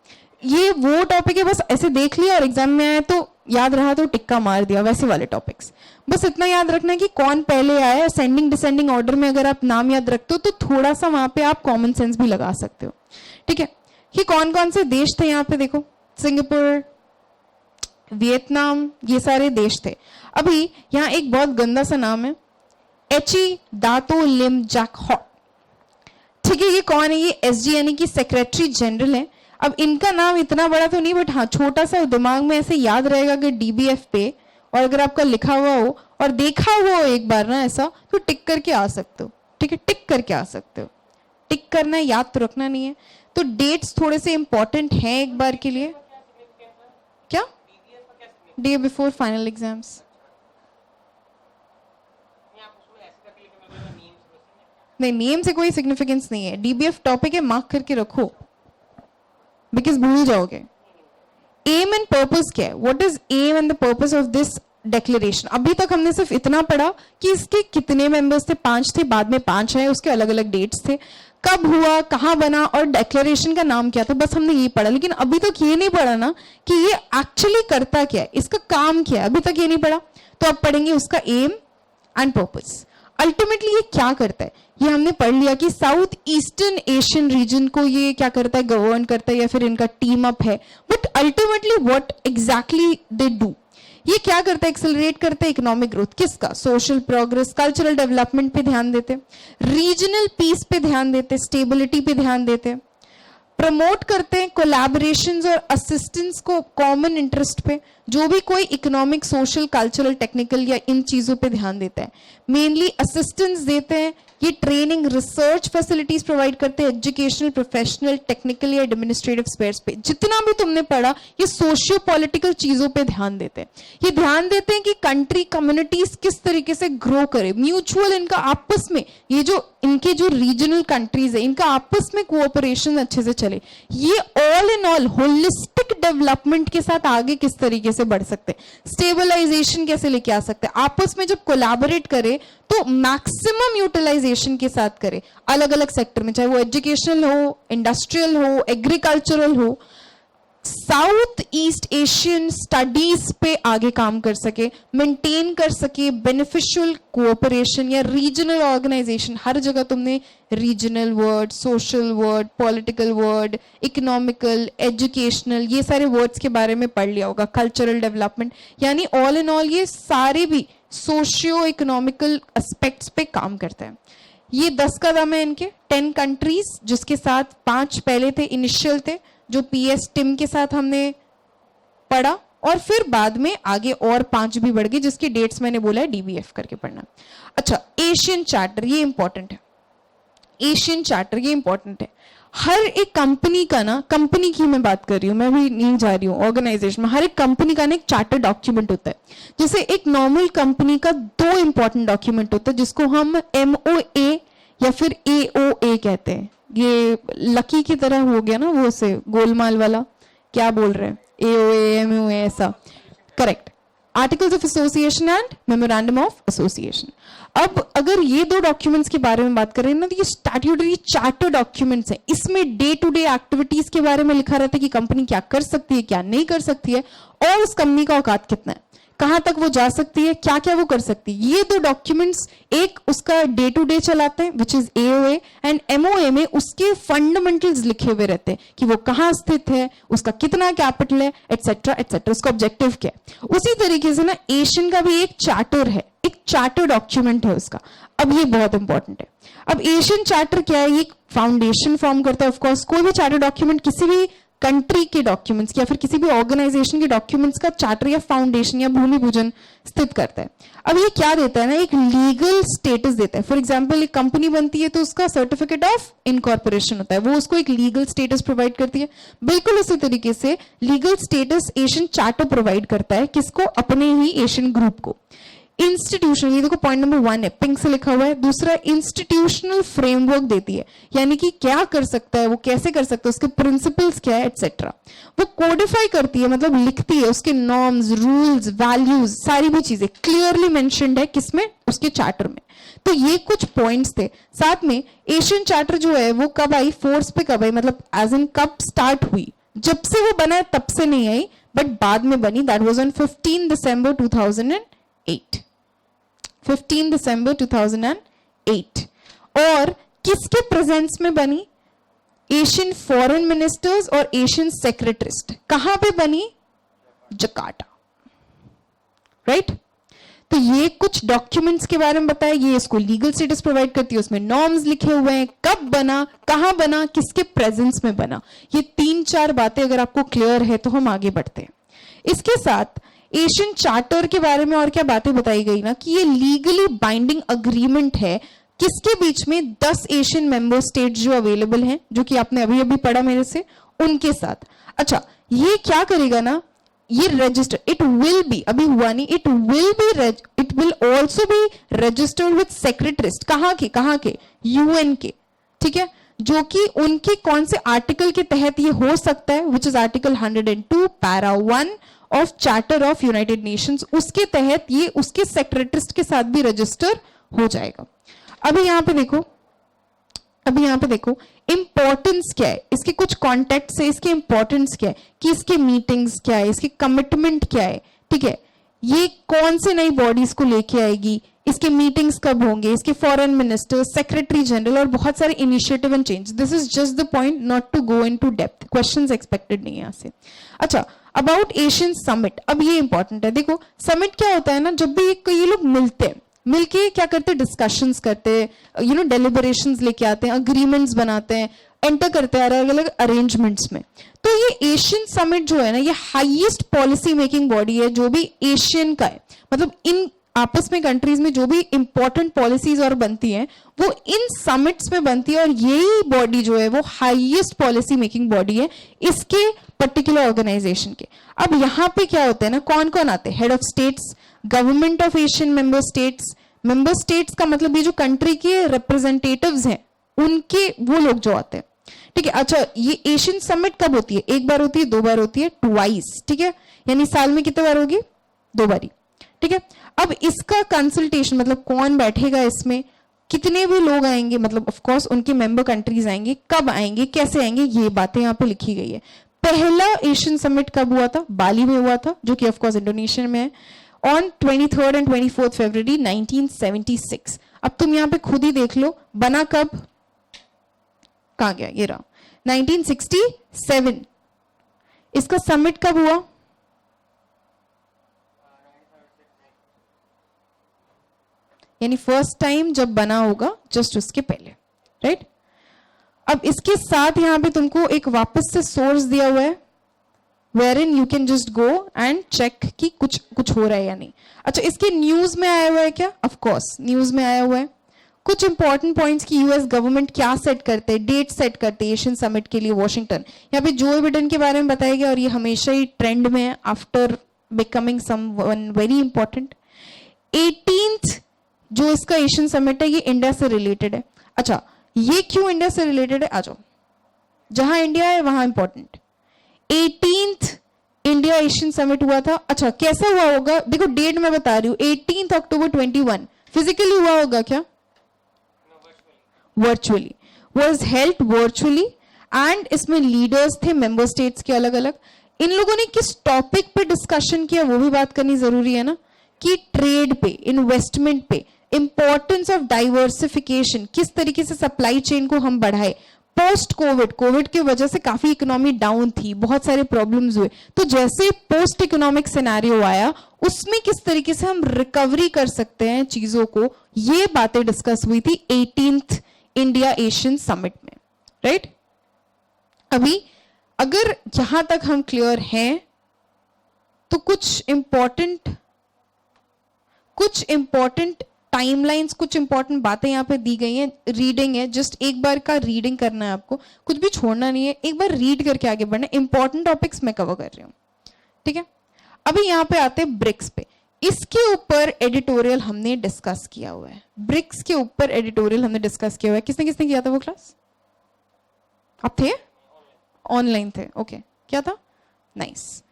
ये वो टॉपिक है, बस ऐसे देख लिया और एग्जाम में आया तो याद रहा तो टिक्का मार दिया, वैसे वाले टॉपिक्स। बस इतना याद रखना है कि कौन पहले आया, असेंडिंग डिसेंडिंग ऑर्डर में अगर आप नाम याद रखते हो तो थोड़ा सा वहां पे आप कॉमन सेंस भी लगा सकते हो, ठीक है। कि कौन कौन से देश थे यहाँ पे देखो, सिंगापुर, वियतनाम, ये सारे देश थे। अभी यहाँ एक बहुत गंदा सा नाम है, एची दातो लिम जैक हॉट, ठीक है। ये कौन है? ये SG यानी कि सेक्रेटरी जनरल है। अब इनका नाम इतना बड़ा तो नहीं, बट हाँ छोटा सा दिमाग में ऐसे याद रहेगा कि DBF पे, और अगर आपका लिखा हुआ हो और देखा हुआ हो एक बार ना ऐसा, तो टिक करके आ सकते हो, ठीक है, टिक करके आ सकते हो। टिक करना है, याद तो रखना नहीं है। तो डेट्स थोड़े से इंपॉर्टेंट हैं एक बार के लिए। क्या? Day before final exams. नहीं, नेम से कोई सिग्निफिकेंस नहीं है, DBF टॉपिक है, मार्क करके रखो, बिकॉज भूल जाओगे। एम एंड पर्पस क्या है? What is aim and the purpose of this declaration? अभी तक हमने सिर्फ इतना पढ़ा कि इसके कितने मेंबर्स थे, 5 थे, बाद में 5 आए, उसके अलग अलग डेट्स थे, कब हुआ, कहाँ बना, और डेक्लेरेशन का नाम क्या था, बस हमने ये पढ़ा। लेकिन अभी तक ये नहीं पढ़ा ना कि ये एक्चुअली करता क्या है, इसका काम क्या है, अभी तक ये नहीं पढ़ा। तो अब पढ़ेंगे उसका एम एंड पर्पस। अल्टीमेटली ये क्या करता है, ये हमने पढ़ लिया कि साउथ ईस्टर्न एशियन रीजन को ये क्या करता है, गवर्न करता है, या फिर इनका टीम अप है। But ultimately what exactly they do, ये क्या करता है, एक्सेलरेट करता है इकोनॉमिक ग्रोथ, किसका, सोशल प्रोग्रेस, कल्चरल डेवलपमेंट पे ध्यान देते, रीजनल पीस पे ध्यान देते, स्टेबिलिटी पे ध्यान देते, प्रमोट करते हैं कोलैबोरेशंस और असिस्टेंस को कॉमन इंटरेस्ट पे, जो भी कोई इकोनॉमिक, सोशल, कल्चरल, टेक्निकल या इन चीजों पे ध्यान देता है, मेनली असिस्टेंस देते हैं। ये ट्रेनिंग, रिसर्च फैसिलिटीज प्रोवाइड करते हैं, एजुकेशनल, प्रोफेशनल, टेक्निकल या एडमिनिस्ट्रेटिव स्पेयर्स पे। जितना भी तुमने पढ़ा ये सोशियो पॉलिटिकल चीजों पे ध्यान देते हैं। ये ध्यान देते हैं कि कंट्री, कम्युनिटीज किस तरीके से ग्रो करे, म्यूचुअल इनका आपस में, ये जो इनके जो रीजनल कंट्रीज है इनका आपस में कोऑपरेशन अच्छे से चले। ये all in all holistic development के साथ आगे किस तरीके से बढ़ सकते हैं, स्टेबलाइजेशन कैसे लेके आ सकते हैं, आपस में जब कोलैबोरेट करे तो मैक्सिमम यूटिलाइजेशन के साथ करे, अलग अलग सेक्टर में, चाहे वो एजुकेशनल हो, इंडस्ट्रियल हो, एग्रीकल्चरल हो, साउथ ईस्ट एशियन स्टडीज पे आगे काम कर सके, मेंटेन कर सके बेनिफिशियल कोऑपरेशन या रीजनल ऑर्गेनाइजेशन। हर जगह तुमने regional word, social word, political word, economical, educational, ये सारे वर्ड्स के बारे में पढ़ लिया होगा, कल्चरल डेवलपमेंट, यानी ऑल इन ऑल ये सारे भी सोशियो इकोनॉमिकल एस्पेक्ट्स पे काम करते हैं। ये 10 कदम है इनके, 10 कंट्रीज, जिसके साथ 5 पहले थे, इनिशियल थे, जो PS टिम के साथ हमने पढ़ा, और फिर बाद में आगे और 5 भी बढ़ गए, जिसकी डेट्स मैंने बोला है DBF करके पढ़ना। अच्छा, एशियन चार्टर, ये इंपॉर्टेंट है, एशियन चार्टर ये इंपॉर्टेंट है। हर एक कंपनी का ना, कंपनी की मैं बात कर रही हूँ, मैं भी नहीं जा रही हूँ ऑर्गेनाइजेशन में, हर एक कंपनी का ना एक चार्टर डॉक्यूमेंट होता है। जैसे एक नॉर्मल कंपनी का 2 इंपॉर्टेंट डॉक्यूमेंट होता है, जिसको हम MOA या फिर AOA कहते हैं। ये लकी की तरह हो गया ना, वो से गोलमाल वाला, क्या बोल रहे हैं, AOA MOA ऐसा, correct, articles of association and memorandum of association. अब अगर ये 2 डॉक्यूमेंट्स के बारे में बात करें ना, तो ये स्टैट्यूटरी चार्टर डॉक्यूमेंट्स हैं। इसमें डे टू डे एक्टिविटीज के बारे में लिखा रहता है कि कंपनी क्या कर सकती है, क्या नहीं कर सकती है, और उस कंपनी का औकात कितना है, कहां तक वो जा सकती है, क्या क्या वो कर सकती है। ये 2 डॉक्यूमेंट्स, एक उसका डे टू डे चलाते हैं which is AOA, and MOA में उसके फंडामेंटल्स लिखे हुए रहते हैं कि वो कहां स्थित है, उसका कितना कैपिटल है, एटसेट्रा एटसेट्रा, उसका ऑब्जेक्टिव क्या है। उसी तरीके से ना एशियन का भी एक चार्टर है, एक चार्टर डॉक्यूमेंट है उसका। अब ये बहुत इंपॉर्टेंट है। अब एशियन चार्टर क्या है, ये फाउंडेशन फॉर्म करता है। ऑफकोर्स कोई भी चार्टर डॉक्यूमेंट किसी भी कंट्री के डॉक्यूमेंट्स या फिर किसी भी ऑर्गेनाइजेशन के डॉक्यूमेंट्स का चार्टर या फाउंडेशन या भूमि पूजन स्थित करता है। अब ये क्या देता है ना, एक लीगल स्टेटस देता है। फॉर एग्जांपल एक कंपनी बनती है तो उसका सर्टिफिकेट ऑफ इनकॉर्पोरेशन होता है, वो उसको एक लीगल स्टेटस प्रोवाइड करती है। बिल्कुल उसी तरीके से legal status Asian charter provide करता है, किसको, अपने ही एशियन ग्रुप को। इंस्टीट्यूशनल, ये देखो पॉइंट नंबर 1 है, पिंक से लिखा हुआ है। दूसरा, इंस्टीट्यूशनल फ्रेमवर्क देती है, यानी कि क्या कर सकता है वो, कैसे कर सकता है, उसके प्रिंसिपल्स क्या है, एटसेट्रा। वो कोडिफाई करती है, मतलब लिखती है, उसके नॉर्म्स, रूल्स, वैल्यूज, सारी भी चीजें क्लियरली मेंशन्ड है किसमें, उसके चार्टर में। तो ये कुछ पॉइंट्स थे। साथ में एशियन चार्टर जो है वो कब आई, फोर्स पे कब आई, मतलब एज इन कब स्टार्ट हुई, जब से वो बना है तब से नहीं आई, बट बाद में बनी। दैट वाज ऑन 15 दिसंबर 2008, 15 दिसंबर 2008। और किसके प्रेजेंस में बनी, एशियन फॉरेन मिनिस्टर्स और एशियन सेक्रेटरिस्ट। कहां पे बनी, जकार्ता, राइट। तो ये कुछ डॉक्यूमेंट्स के बारे में बताया, ये इसको लीगल स्टेटस प्रोवाइड करती है, उसमें नॉर्म्स लिखे हुए हैं, कब बना, कहां बना, किसके प्रेजेंस में बना। ये 3-4 बातें अगर आपको क्लियर है तो हम आगे बढ़ते हैं। इसके साथ एशियन चार्टर के बारे में और क्या बातें बताई गई ना, कि ये लीगली बाइंडिंग अग्रीमेंट है किसके बीच में, 10 एशियन मेंबर स्टेट जो अवेलेबल हैं, जो कि आपने अभी अभी पढ़ा मेरे से, उनके साथ। अच्छा, ये क्या करेगा ना, ये रजिस्टर, इट विल बी, अभी हुआ नहीं, it will also be registered with secretaries. कहाँ के UN के, ठीक है, जो कि उनके कौन से आर्टिकल के तहत ये हो सकता है, which is article 102 para 1 of charter of United Nations. उसके तहत ये उसके सेक्रेटरिस्ट के साथ भी रजिस्टर हो जाएगा। अभी यहां पे देखो इंपॉर्टेंस क्या है, इसके कुछ कॉन्टेक्ट से इसके इंपॉर्टेंस क्या है, कि इसके मीटिंग्स क्या है, इसकी कमिटमेंट क्या है, ठीक है। ये कौन से नई बॉडीज को लेके आएगी, इसके मीटिंग्स कब होंगे, इसके फॉरेन मिनिस्टर, सेक्रेटरी जनरल और बहुत सारे initiative and change. This is just the point, not to go into depth. Questions expected नहीं है यहाँ से. अच्छा, अबाउट एशियन समिट. अब ये इंपॉर्टेंट है. देखो समिट क्या होता है ना, जब भी ये लोग मिलते हैं, मिलके क्या करते हैं, डिस्कशंस करते हैं, यू नो डेलिबरेशंस लेके आते हैं, अग्रीमेंट्स बनाते हैं, एंटर करते हैं अलग अलग अरेंजमेंट्स में. तो ये एशियन समिट जो है ना, ये हाईएस्ट पॉलिसी मेकिंग बॉडी है जो भी एशियन का है. मतलब इन आपस में कंट्रीज में जो भी इंपॉर्टेंट पॉलिसीज और बनती हैं वो इन समिट्स में बनती है, और यही बॉडी जो है वो हाईएस्ट पॉलिसी मेकिंग बॉडी है इसके पर्टिकुलर ऑर्गेनाइजेशन के. अब यहाँ पे क्या होता है ना, कौन कौन आते हैं, head of states, government of Asian member states. Member states का मतलब ये जो कंट्री के रिप्रेजेंटेटिव्स हैं उनके वो लोग जो आते हैं. ठीक है. अच्छा, ये एशियन समिट कब होती है, एक बार होती है, दो बार होती है, ट्वाइस. ठीक है, यानी साल में कितने बार होगी, दो बारी. ठीक है. अब इसका कंसल्टेशन मतलब कौन बैठेगा इसमें, कितने भी लोग आएंगे, मतलब ऑफ कोर्स उनके मेंबर कंट्रीज आएंगे, कब आएंगे, कैसे आएंगे, ये बातें यहाँ पे लिखी गई है. पहला एशियन समिट कब हुआ था, बाली में हुआ था, जो कि ऑफ कोर्स इंडोनेशिया में है, ऑन 23rd and 24th फरवरी 1976. अब तुम यहाँ पे खुद ही देख लो बना कब, कहाँ गया, ये रहा 1967. इसका समिट कब हुआ, यानी फर्स्ट टाइम जब बना होगा जस्ट उसके पहले. राइट. अब इसके साथ यहां पे तुमको एक वापस से सोर्स दिया हुआ है, wherein you can just go and check कि कुछ हो रहा है या नहीं. अच्छा, इसके न्यूज में आया हुआ है क्या, ऑफ कोर्स न्यूज में आया हुआ है. कुछ इंपॉर्टेंट पॉइंट्स की यूएस गवर्नमेंट क्या सेट करते हैं, डेट सेट करते हैं एशियन समिट के लिए वॉशिंगटन. यहाँ पे जो बिडेन के बारे में बताया गया, और ये हमेशा ही ट्रेंड में है after becoming someone very important. 18th जो इसका एशियन समिट है ये इंडिया से रिलेटेड है. अच्छा, ये क्यों इंडिया से रिलेटेड है, आ जाओ, जहां इंडिया है वहां important. 18th India Asian summit हुआ था. अच्छा, कैसा हुआ होगा, देखो डेट मैं बता रही हूँ, 18 अक्टूबर 21. फिजिकली हुआ होगा क्या, virtually, was held virtually. And इसमें लीडर्स थे मेंबर स्टेट्स के अलग अलग. इन लोगों ने किस टॉपिक पे डिस्कशन किया वो भी बात करनी जरूरी है ना, कि ट्रेड पे, इन्वेस्टमेंट पे, इंपॉर्टेंस ऑफ डाइवर्सिफिकेशन, किस तरीके से सप्लाई चेन को हम बढ़ाए. पोस्ट कोविड की वजह से काफी इकोनॉमी डाउन थी, बहुत सारे प्रॉब्लम्स हुए, तो जैसे पोस्ट इकोनॉमिक सिनेरियो आया उसमें किस तरीके से हम रिकवरी कर सकते हैं चीजों को, ये बातें डिस्कस हुई थी 18th इंडिया एशियन समिट में. राइट. अभी अगर यहां तक हम क्लियर हैं तो कुछ इंपॉर्टेंट टाइमलाइंस, कुछ इंपॉर्टेंट बातें यहाँ पे दी गई हैं. रीडिंग है, जस्ट एक बार का रीडिंग करना है आपको, कुछ भी छोड़ना नहीं है, एक बार रीड करके आगे बढ़ना. इंपॉर्टेंट टॉपिक्स मैं कवर कर रही हूँ. ठीक है. अभी यहाँ पे आते हैं ब्रिक्स पे. इसके ऊपर एडिटोरियल हमने डिस्कस किया हुआ है. ब्रिक्स के ऊपर एडिटोरियल हमने डिस्कस किया हुआ है. किसने किसने किया था वो क्लास, आप थे, ऑनलाइन थे, ओके. क्या था, नाइस.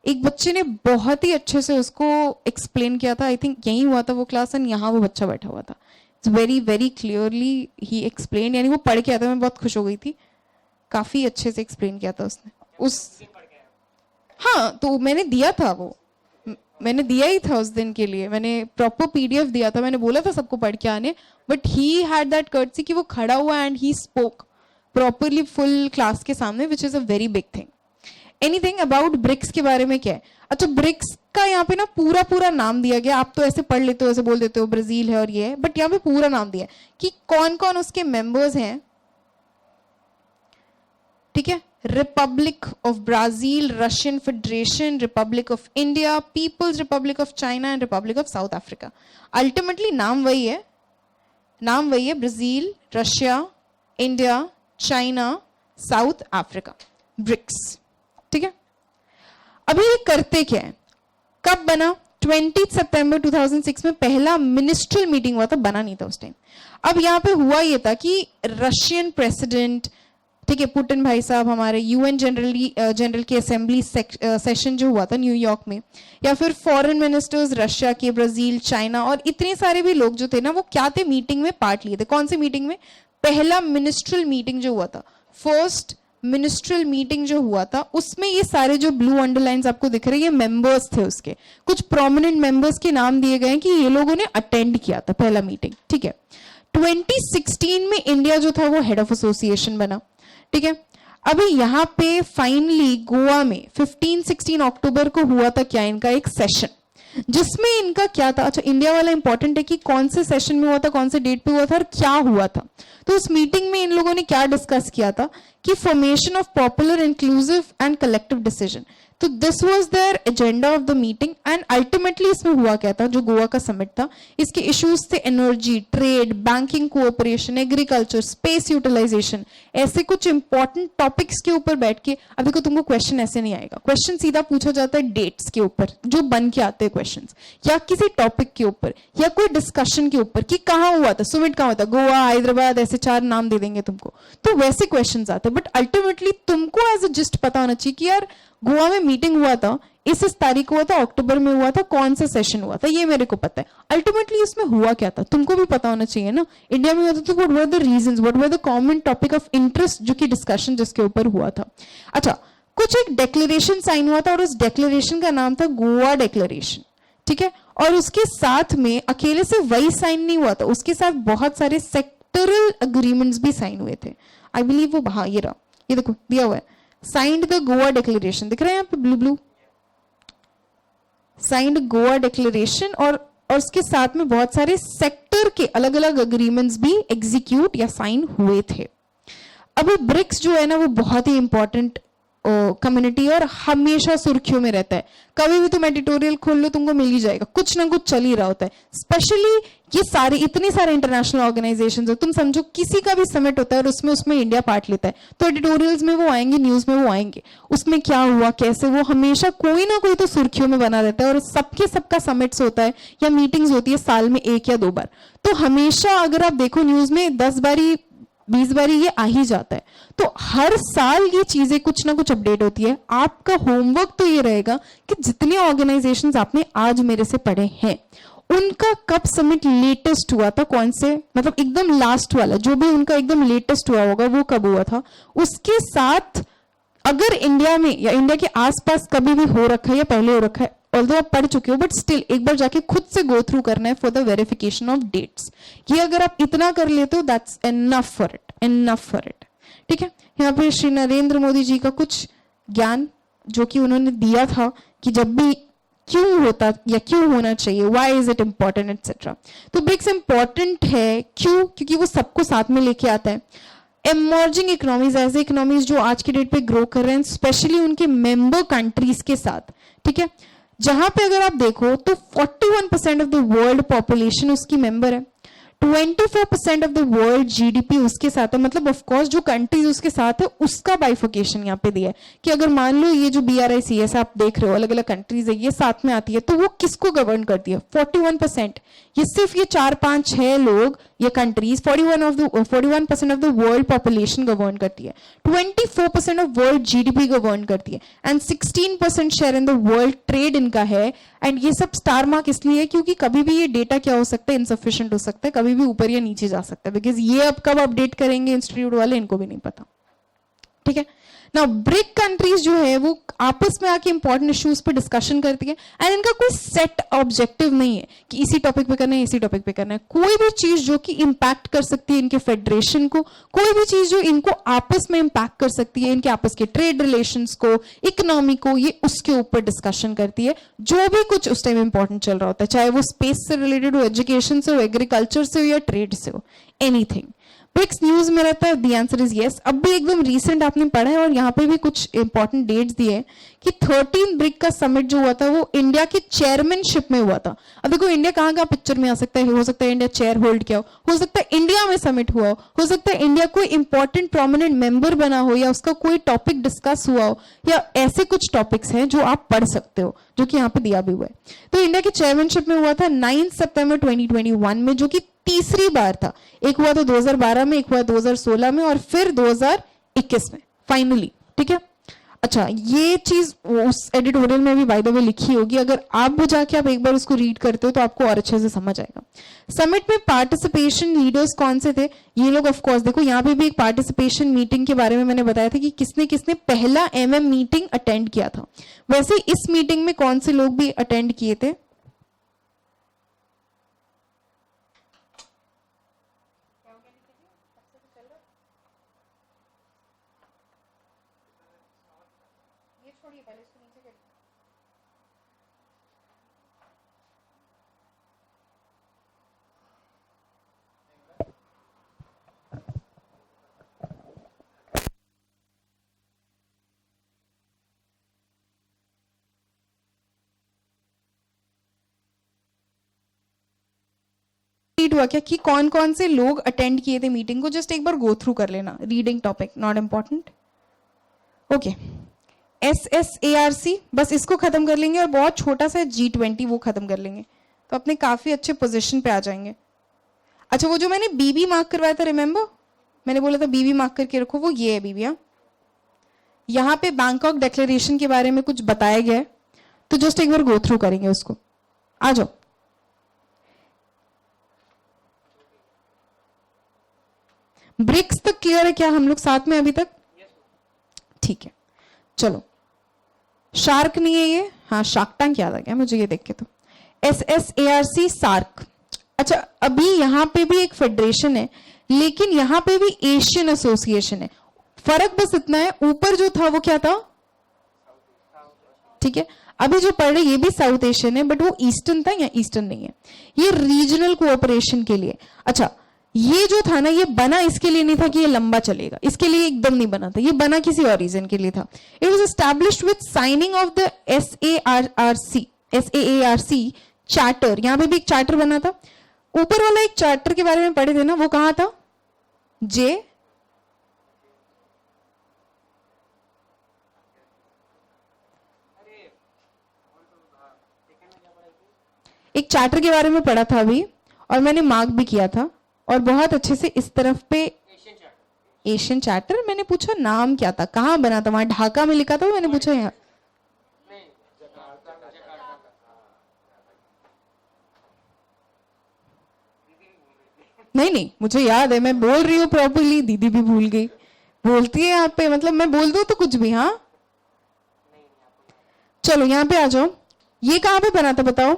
एक बच्चे ने बहुत ही अच्छे से उसको एक्सप्लेन किया था. आई थिंक यही हुआ था वो क्लास, एंड यहाँ वो बच्चा बैठा हुआ था. It's very very clearly he explain, यानी वो पढ़ के आया था, मैं बहुत खुश हो गई थी. काफी अच्छे से एक्सप्लेन किया था उसने. हाँ, तो मैंने दिया था वो, मैंने दिया ही था उस दिन के लिए, मैंने प्रॉपर पीडीएफ दिया था. मैंने बोला था सबको पढ़ के आने, but he had that courtesy कि वो खड़ा हुआ and he spoke properly full class के सामने, which is a very big thing. Anything about BRICS के बारे में क्या है. अच्छा, ब्रिक्स का यहाँ पे ना पूरा नाम दिया गया. आप तो ऐसे पढ़ लेते हो, ऐसे बोल देते हो ब्राजील है और ये है, बट यहाँ पे पूरा नाम दिया है कि कौन कौन उसके मेंबर्स हैं. ठीक है. Republic of Brazil, Russian Federation, Republic of India, People's Republic of China and Republic of South Africa. Ultimately नाम वही है, Brazil, Russia, India, China, South Africa, BRICS. ठीक है. अभी ये करते क्या है, कब बना, 20 सितंबर 2006 में पहला मिनिस्ट्रियल मीटिंग हुआ था, बना नहीं था उस टाइम. अब यहाँ पे हुआ ये था कि रशियन प्रेसिडेंट, ठीक है, पुतिन भाई साहब हमारे, यूएन जनरल की असेंबली सेशन जो हुआ था न्यूयॉर्क में, या फिर फॉरेन मिनिस्टर्स रशिया के, ब्राजील, चाइना और इतने सारे भी लोग जो थे ना, वो क्या थे, मीटिंग में पार्ट लिए थे. कौन सी मीटिंग में, पहला मिनिस्ट्रियल मीटिंग जो हुआ था, फर्स्ट मिनिस्ट्रियल मीटिंग जो हुआ था उसमें ये सारे जो ब्लू अंडरलाइंस आपको दिख रहे हैं ये मेंबर्स थे उसके, कुछ प्रोमिनेंट मेंबर्स के नाम दिए गए हैं कि ये लोगों ने अटेंड किया था पहला मीटिंग, ठीक है। 2016 में इंडिया जो था वो हेड ऑफ एसोसिएशन बना, ठीक है। अभी यहाँ पे फाइनली गोवा में 15-16 अक्टूबर को हुआ था क्या इनका एक सेशन, जिसमें इनका क्या था, अच्छा इंडिया वाला इंपॉर्टेंट है कि कौन से सेशन में हुआ था, कौन से डेट पे हुआ था और क्या हुआ था। तो उस मीटिंग में इन लोगों ने क्या डिस्कस किया था कि formation of popular inclusive and collective decision, तो this was their agenda of the meeting and ultimately इसमें हुआ क्या था, जो गोवा का समिट था इसके इश्यूज थे energy, trade, banking cooperation, agriculture, space utilization, ऐसे कुछ इंपॉर्टेंट टॉपिक्स के ऊपर बैठ के। अब देखो तुमको क्वेश्चन ऐसे नहीं आएगा, क्वेश्चन सीधा पूछा जाता है डेट्स के ऊपर जो बन के आते हैं क्वेश्चंस, या किसी टॉपिक के ऊपर या कोई डिस्कशन के ऊपर कि कहाँ हुआ था, समिट कहाँ हुआ था, गोवा, हैदराबाद, ऐसे 4 नाम दे देंगे तुमको, तो वैसे क्वेश्चन आते हैं। बट अल्टीमेटली तुमको एज अ जिस्ट पता होना चाहिए कि यार गोवा में मीटिंग हुआ था, इस तारीख को हुआ था, अक्टूबर में हुआ था, कौन सा सेशन हुआ था, ये मेरे को पता है। अल्टीमेटली इसमें हुआ क्या था तुमको भी पता होना चाहिए ना। इंडिया में हुआ था तो what were the reasons, what were the common topic of interest जो कि डिस्कशन जिसके ऊपर हुआ था। अच्छा, कुछ एक डेक्लेरेशन साइन हुआ था और उस डेक्लेरेशन का नाम था गोवा डेक्लेरेशन, ठीक है। और उसके साथ में अकेले से वही साइन नहीं हुआ था, उसके साथ बहुत सारे सेक्टरल अग्रीमेंट्स भी साइन हुए थे। आई बिलीव वो, हाँ ये रहा, ये देखो दिया हुआ है, साइंड द गोवा डिक्लेरेशन, दिख रहा है यहाँ पे blue blue, signed Goa declaration, और उसके साथ में बहुत सारे सेक्टर के अलग अलग अग्रीमेंट्स भी एग्जीक्यूट या साइन हुए थे। अभी ब्रिक्स जो है ना वो बहुत ही इंपॉर्टेंट कम्युनिटी और हमेशा सुर्खियों में रहता है, कभी भी तुम एडिटोरियल खोल लो तुमको मिल ही जाएगा, कुछ ना कुछ चल ही रहा होता है। स्पेशली ये सारे इतने सारे इंटरनेशनल ऑर्गेनाइजेशंस है, तुम समझो किसी का भी समिट होता है और उसमें इंडिया पार्ट लेता है तो एडिटोरियल्स में वो आएंगे, न्यूज में वो आएंगे, उसमें क्या हुआ कैसे, वो हमेशा कोई ना कोई तो सुर्खियों में बना रहता है। और सबका समिट्स होता है या मीटिंग्स होती है साल में 1 या 2 बार, तो हमेशा अगर आप देखो न्यूज में 10 बारी 20 बारी ये आ ही जाता है, तो हर साल ये चीजें कुछ ना कुछ अपडेट होती है। आपका होमवर्क तो ये रहेगा कि जितने ऑर्गेनाइजेशंस आपने आज मेरे से पढ़े हैं उनका कब समिट लेटेस्ट हुआ था, कौन से, मतलब एकदम लास्ट वाला जो भी उनका एकदम लेटेस्ट हुआ होगा वो कब हुआ था। उसके साथ अगर इंडिया में या इंडिया के आसपास कभी भी हो रखा है या पहले हो रखा है, ऑल्दो आप पढ़ चुके हो बट स्टिल एक बार जाके खुद से गो थ्रू करना है for the verification of dates. ये अगर आप इतना कर लेते हो दैट्स एनफ फॉर इट, ठीक है। यहाँ पे श्री नरेंद्र मोदी जी का कुछ ज्ञान जो कि उन्होंने दिया था कि जब भी क्यों होता या क्यों होना चाहिए, why is it important etcetera. तो ब्रिक्स इंपॉर्टेंट है क्यों, क्योंकि वो सबको साथ में लेके आता है। इमर्जिंग इकोनॉमीज, ऐसे इकोनॉमीज जो आज की डेट पे ग्रो कर रहे हैं स्पेशली उनके मेंबर कंट्रीज के साथ, ठीक है, जहां पे अगर आप देखो तो 41% ऑफ द वर्ल्ड पॉपुलेशन उसकी मेंबर है, 24% ऑफ द वर्ल्ड जीडीपी उसके साथ है। मतलब ऑफ कोर्स जो कंट्रीज उसके साथ है उसका बाइफिकेशन यहाँ पे दिया है कि अगर मान लो ये जो BRICS आप देख रहे हो अलग अलग कंट्रीज है ये साथ में आती है तो वो किसको गवर्न करती है, 41%। ये सिर्फ ये 4-5-6 लोग ये countries 41% of the world population govern करती है, 24% ऑफ वर्ल्ड जीडीपी गवर्न करती है and 16% share in the world trade इनका है। एंड ये सब स्टार मार्क इसलिए है क्योंकि कभी भी ये डेटा क्या हो सकता है, इनसफिशिएंट हो सकता है, कभी भी ऊपर या नीचे जा सकता है, बिकॉज ये अब कब अपडेट करेंगे इंस्टीट्यूट वाले इनको भी नहीं पता, ठीक है ना। ब्रिक कंट्रीज जो है वो आपस में आके इंपॉर्टेंट इश्यूज पे डिस्कशन करती है एंड इनका कोई सेट ऑब्जेक्टिव नहीं है कि इसी टॉपिक पे करना है इसी टॉपिक पे करना है। कोई भी चीज जो कि इंपैक्ट कर सकती है इनके फेडरेशन को, कोई भी चीज जो इनको आपस में इंपैक्ट कर सकती है इनके आपस के ट्रेड रिलेशंस को, इकोनॉमी को, ये उसके ऊपर डिस्कशन करती है। जो भी कुछ उस टाइम इंपॉर्टेंट चल रहा होता है, चाहे वो स्पेस से रिलेटेड हो, एजुकेशन से हो, एग्रीकल्चर से हो या ट्रेड से हो, एनीथिंग। ब्रिक्स न्यूज में रहता है, द आंसर इज यस। अब भी एकदम रीसेंट आपने पढ़ा है और यहाँ पे भी कुछ इंपॉर्टेंट डेट्स दिए हैं कि 13 ब्रिक का समिट जो हुआ था वो इंडिया की चेयरमैनशिप में हुआ था। अब देखो इंडिया कहाँ कहाँ पिक्चर में आ सकता है, हो सकता है इंडिया चेयर होल्ड किया हो सकता है इंडिया में समिट हुआ हो सकता है इंडिया कोई इंपॉर्टेंट प्रोमिनेंट मेंबर बना हो या उसका कोई टॉपिक डिस्कस हुआ हो, या ऐसे कुछ टॉपिक्स हैं जो आप पढ़ सकते हो जो कि यहाँ पे दिया भी हुआ है। तो इंडिया की चेयरमैनशिप में हुआ था 9 सितंबर 2021 में, जो कि तीसरी बार था। एक हुआ था 2012 में, एक हुआ 2016 में और फिर 2021 में फाइनली, ठीक है। अच्छा, ये चीज उस एडिटोरियल में भी बाय द वे लिखी होगी, अगर आप वो जाके आप एक बार उसको रीड करते हो तो आपको और अच्छे से समझ आएगा। समिट में पार्टिसिपेशन लीडर्स कौन से थे? ये लोग ऑफ कोर्स, देखो यहाँ पे भी एक पार्टिसिपेशन मीटिंग के बारे में मैंने बताया था कि किसने किसने पहला मीटिंग अटेंड किया था। वैसे इस मीटिंग में कौन से लोग भी अटेंड किए थे? हुआ क्या कि कौन कौन से लोग अटेंड किए थे मीटिंग को, जस्ट एक बार गो थ्रू कर लेना। Reading topic not important. Okay, SSARC, बस इसको खत्म कर लेंगे और बहुत छोटा सा G20 वो खत्म कर लेंगे तो अपने काफी अच्छे पोजीशन पे आ जाएंगे। अच्छा, वो जो मैंने बीबी मार्क करवाया था, रिमेंबर मैंने बोला था बीबी मार्क करके रखो, वो ये है बीबी। हाँ, यहाँ पे बैंकॉक डिक्लेरेशन के बारे में कुछ बताया गया है तो जस्ट एक बार गो थ्रू करेंगे उसको। आ जाओ। ब्रिक्स तक क्लियर है क्या हम लोग साथ में अभी तक? ठीक है, चलो। शार्क नहीं है ये, हाँ शार्क टैंक याद आ गया मुझे ये देख के। तो SSARC सार्क। अच्छा, अभी यहाँ पे भी एक फेडरेशन है लेकिन यहाँ पे भी एशियन एसोसिएशन है। फर्क बस इतना है, ऊपर जो था वो क्या था? ठीक है, अभी जो पढ़ रहे ये भी साउथ एशियन है बट वो ईस्टर्न था, या ईस्टर्न नहीं है, ये रीजनल कोऑपरेशन के लिए। अच्छा, ये जो था ना, ये बना इसके लिए नहीं था कि ये लंबा चलेगा, इसके लिए एकदम नहीं बना था, ये बना किसी और रीजन के लिए था। It was established with signing off the SAARC charter. यहां पे भी एक चार्टर बना था। ऊपर वाला एक चार्टर के बारे में पढ़े थे ना, वो कहां था? जे एक चार्टर के बारे में पढ़ा था अभी और मैंने मार्क भी किया था और बहुत अच्छे से इस तरफ पे एशियन चार्टर। मैंने पूछा नाम क्या था, कहाँ बना था? वहां ढाका में लिखा था, मैंने पूछा यहाँ। नहीं, मुझे याद है, मैं बोल रही हूँ प्रॉपरली, दीदी भी भूल गई। बोलती है यहाँ पे, मतलब मैं बोल दूं तो कुछ भी। हाँ चलो यहाँ पे आ जाओ। ये कहाँ पे बना था बताओ?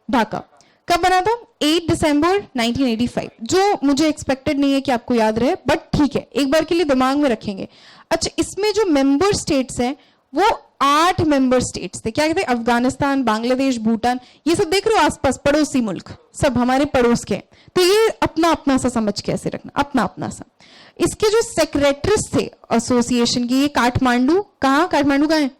ढाका। कब बना था? 8 दिसंबर 1985। जो मुझे एक्सपेक्टेड नहीं है कि आपको याद रहे, बट ठीक है, एक बार के लिए दिमाग में रखेंगे। अच्छा, इसमें जो मेंबर स्टेट्स हैं वो 8 मेंबर स्टेट्स थे। क्या कहते हैं? अफगानिस्तान, बांग्लादेश, भूटान, ये सब देख रहे हो आसपास, पड़ोसी मुल्क, सब हमारे पड़ोस के। तो ये अपना अपना सा समझ के ऐसे रखना, अपना अपना सा। इसके जो सेक्रेटरीज थे एसोसिएशन की, ये काठमांडू, काठमांडू कहाँ है?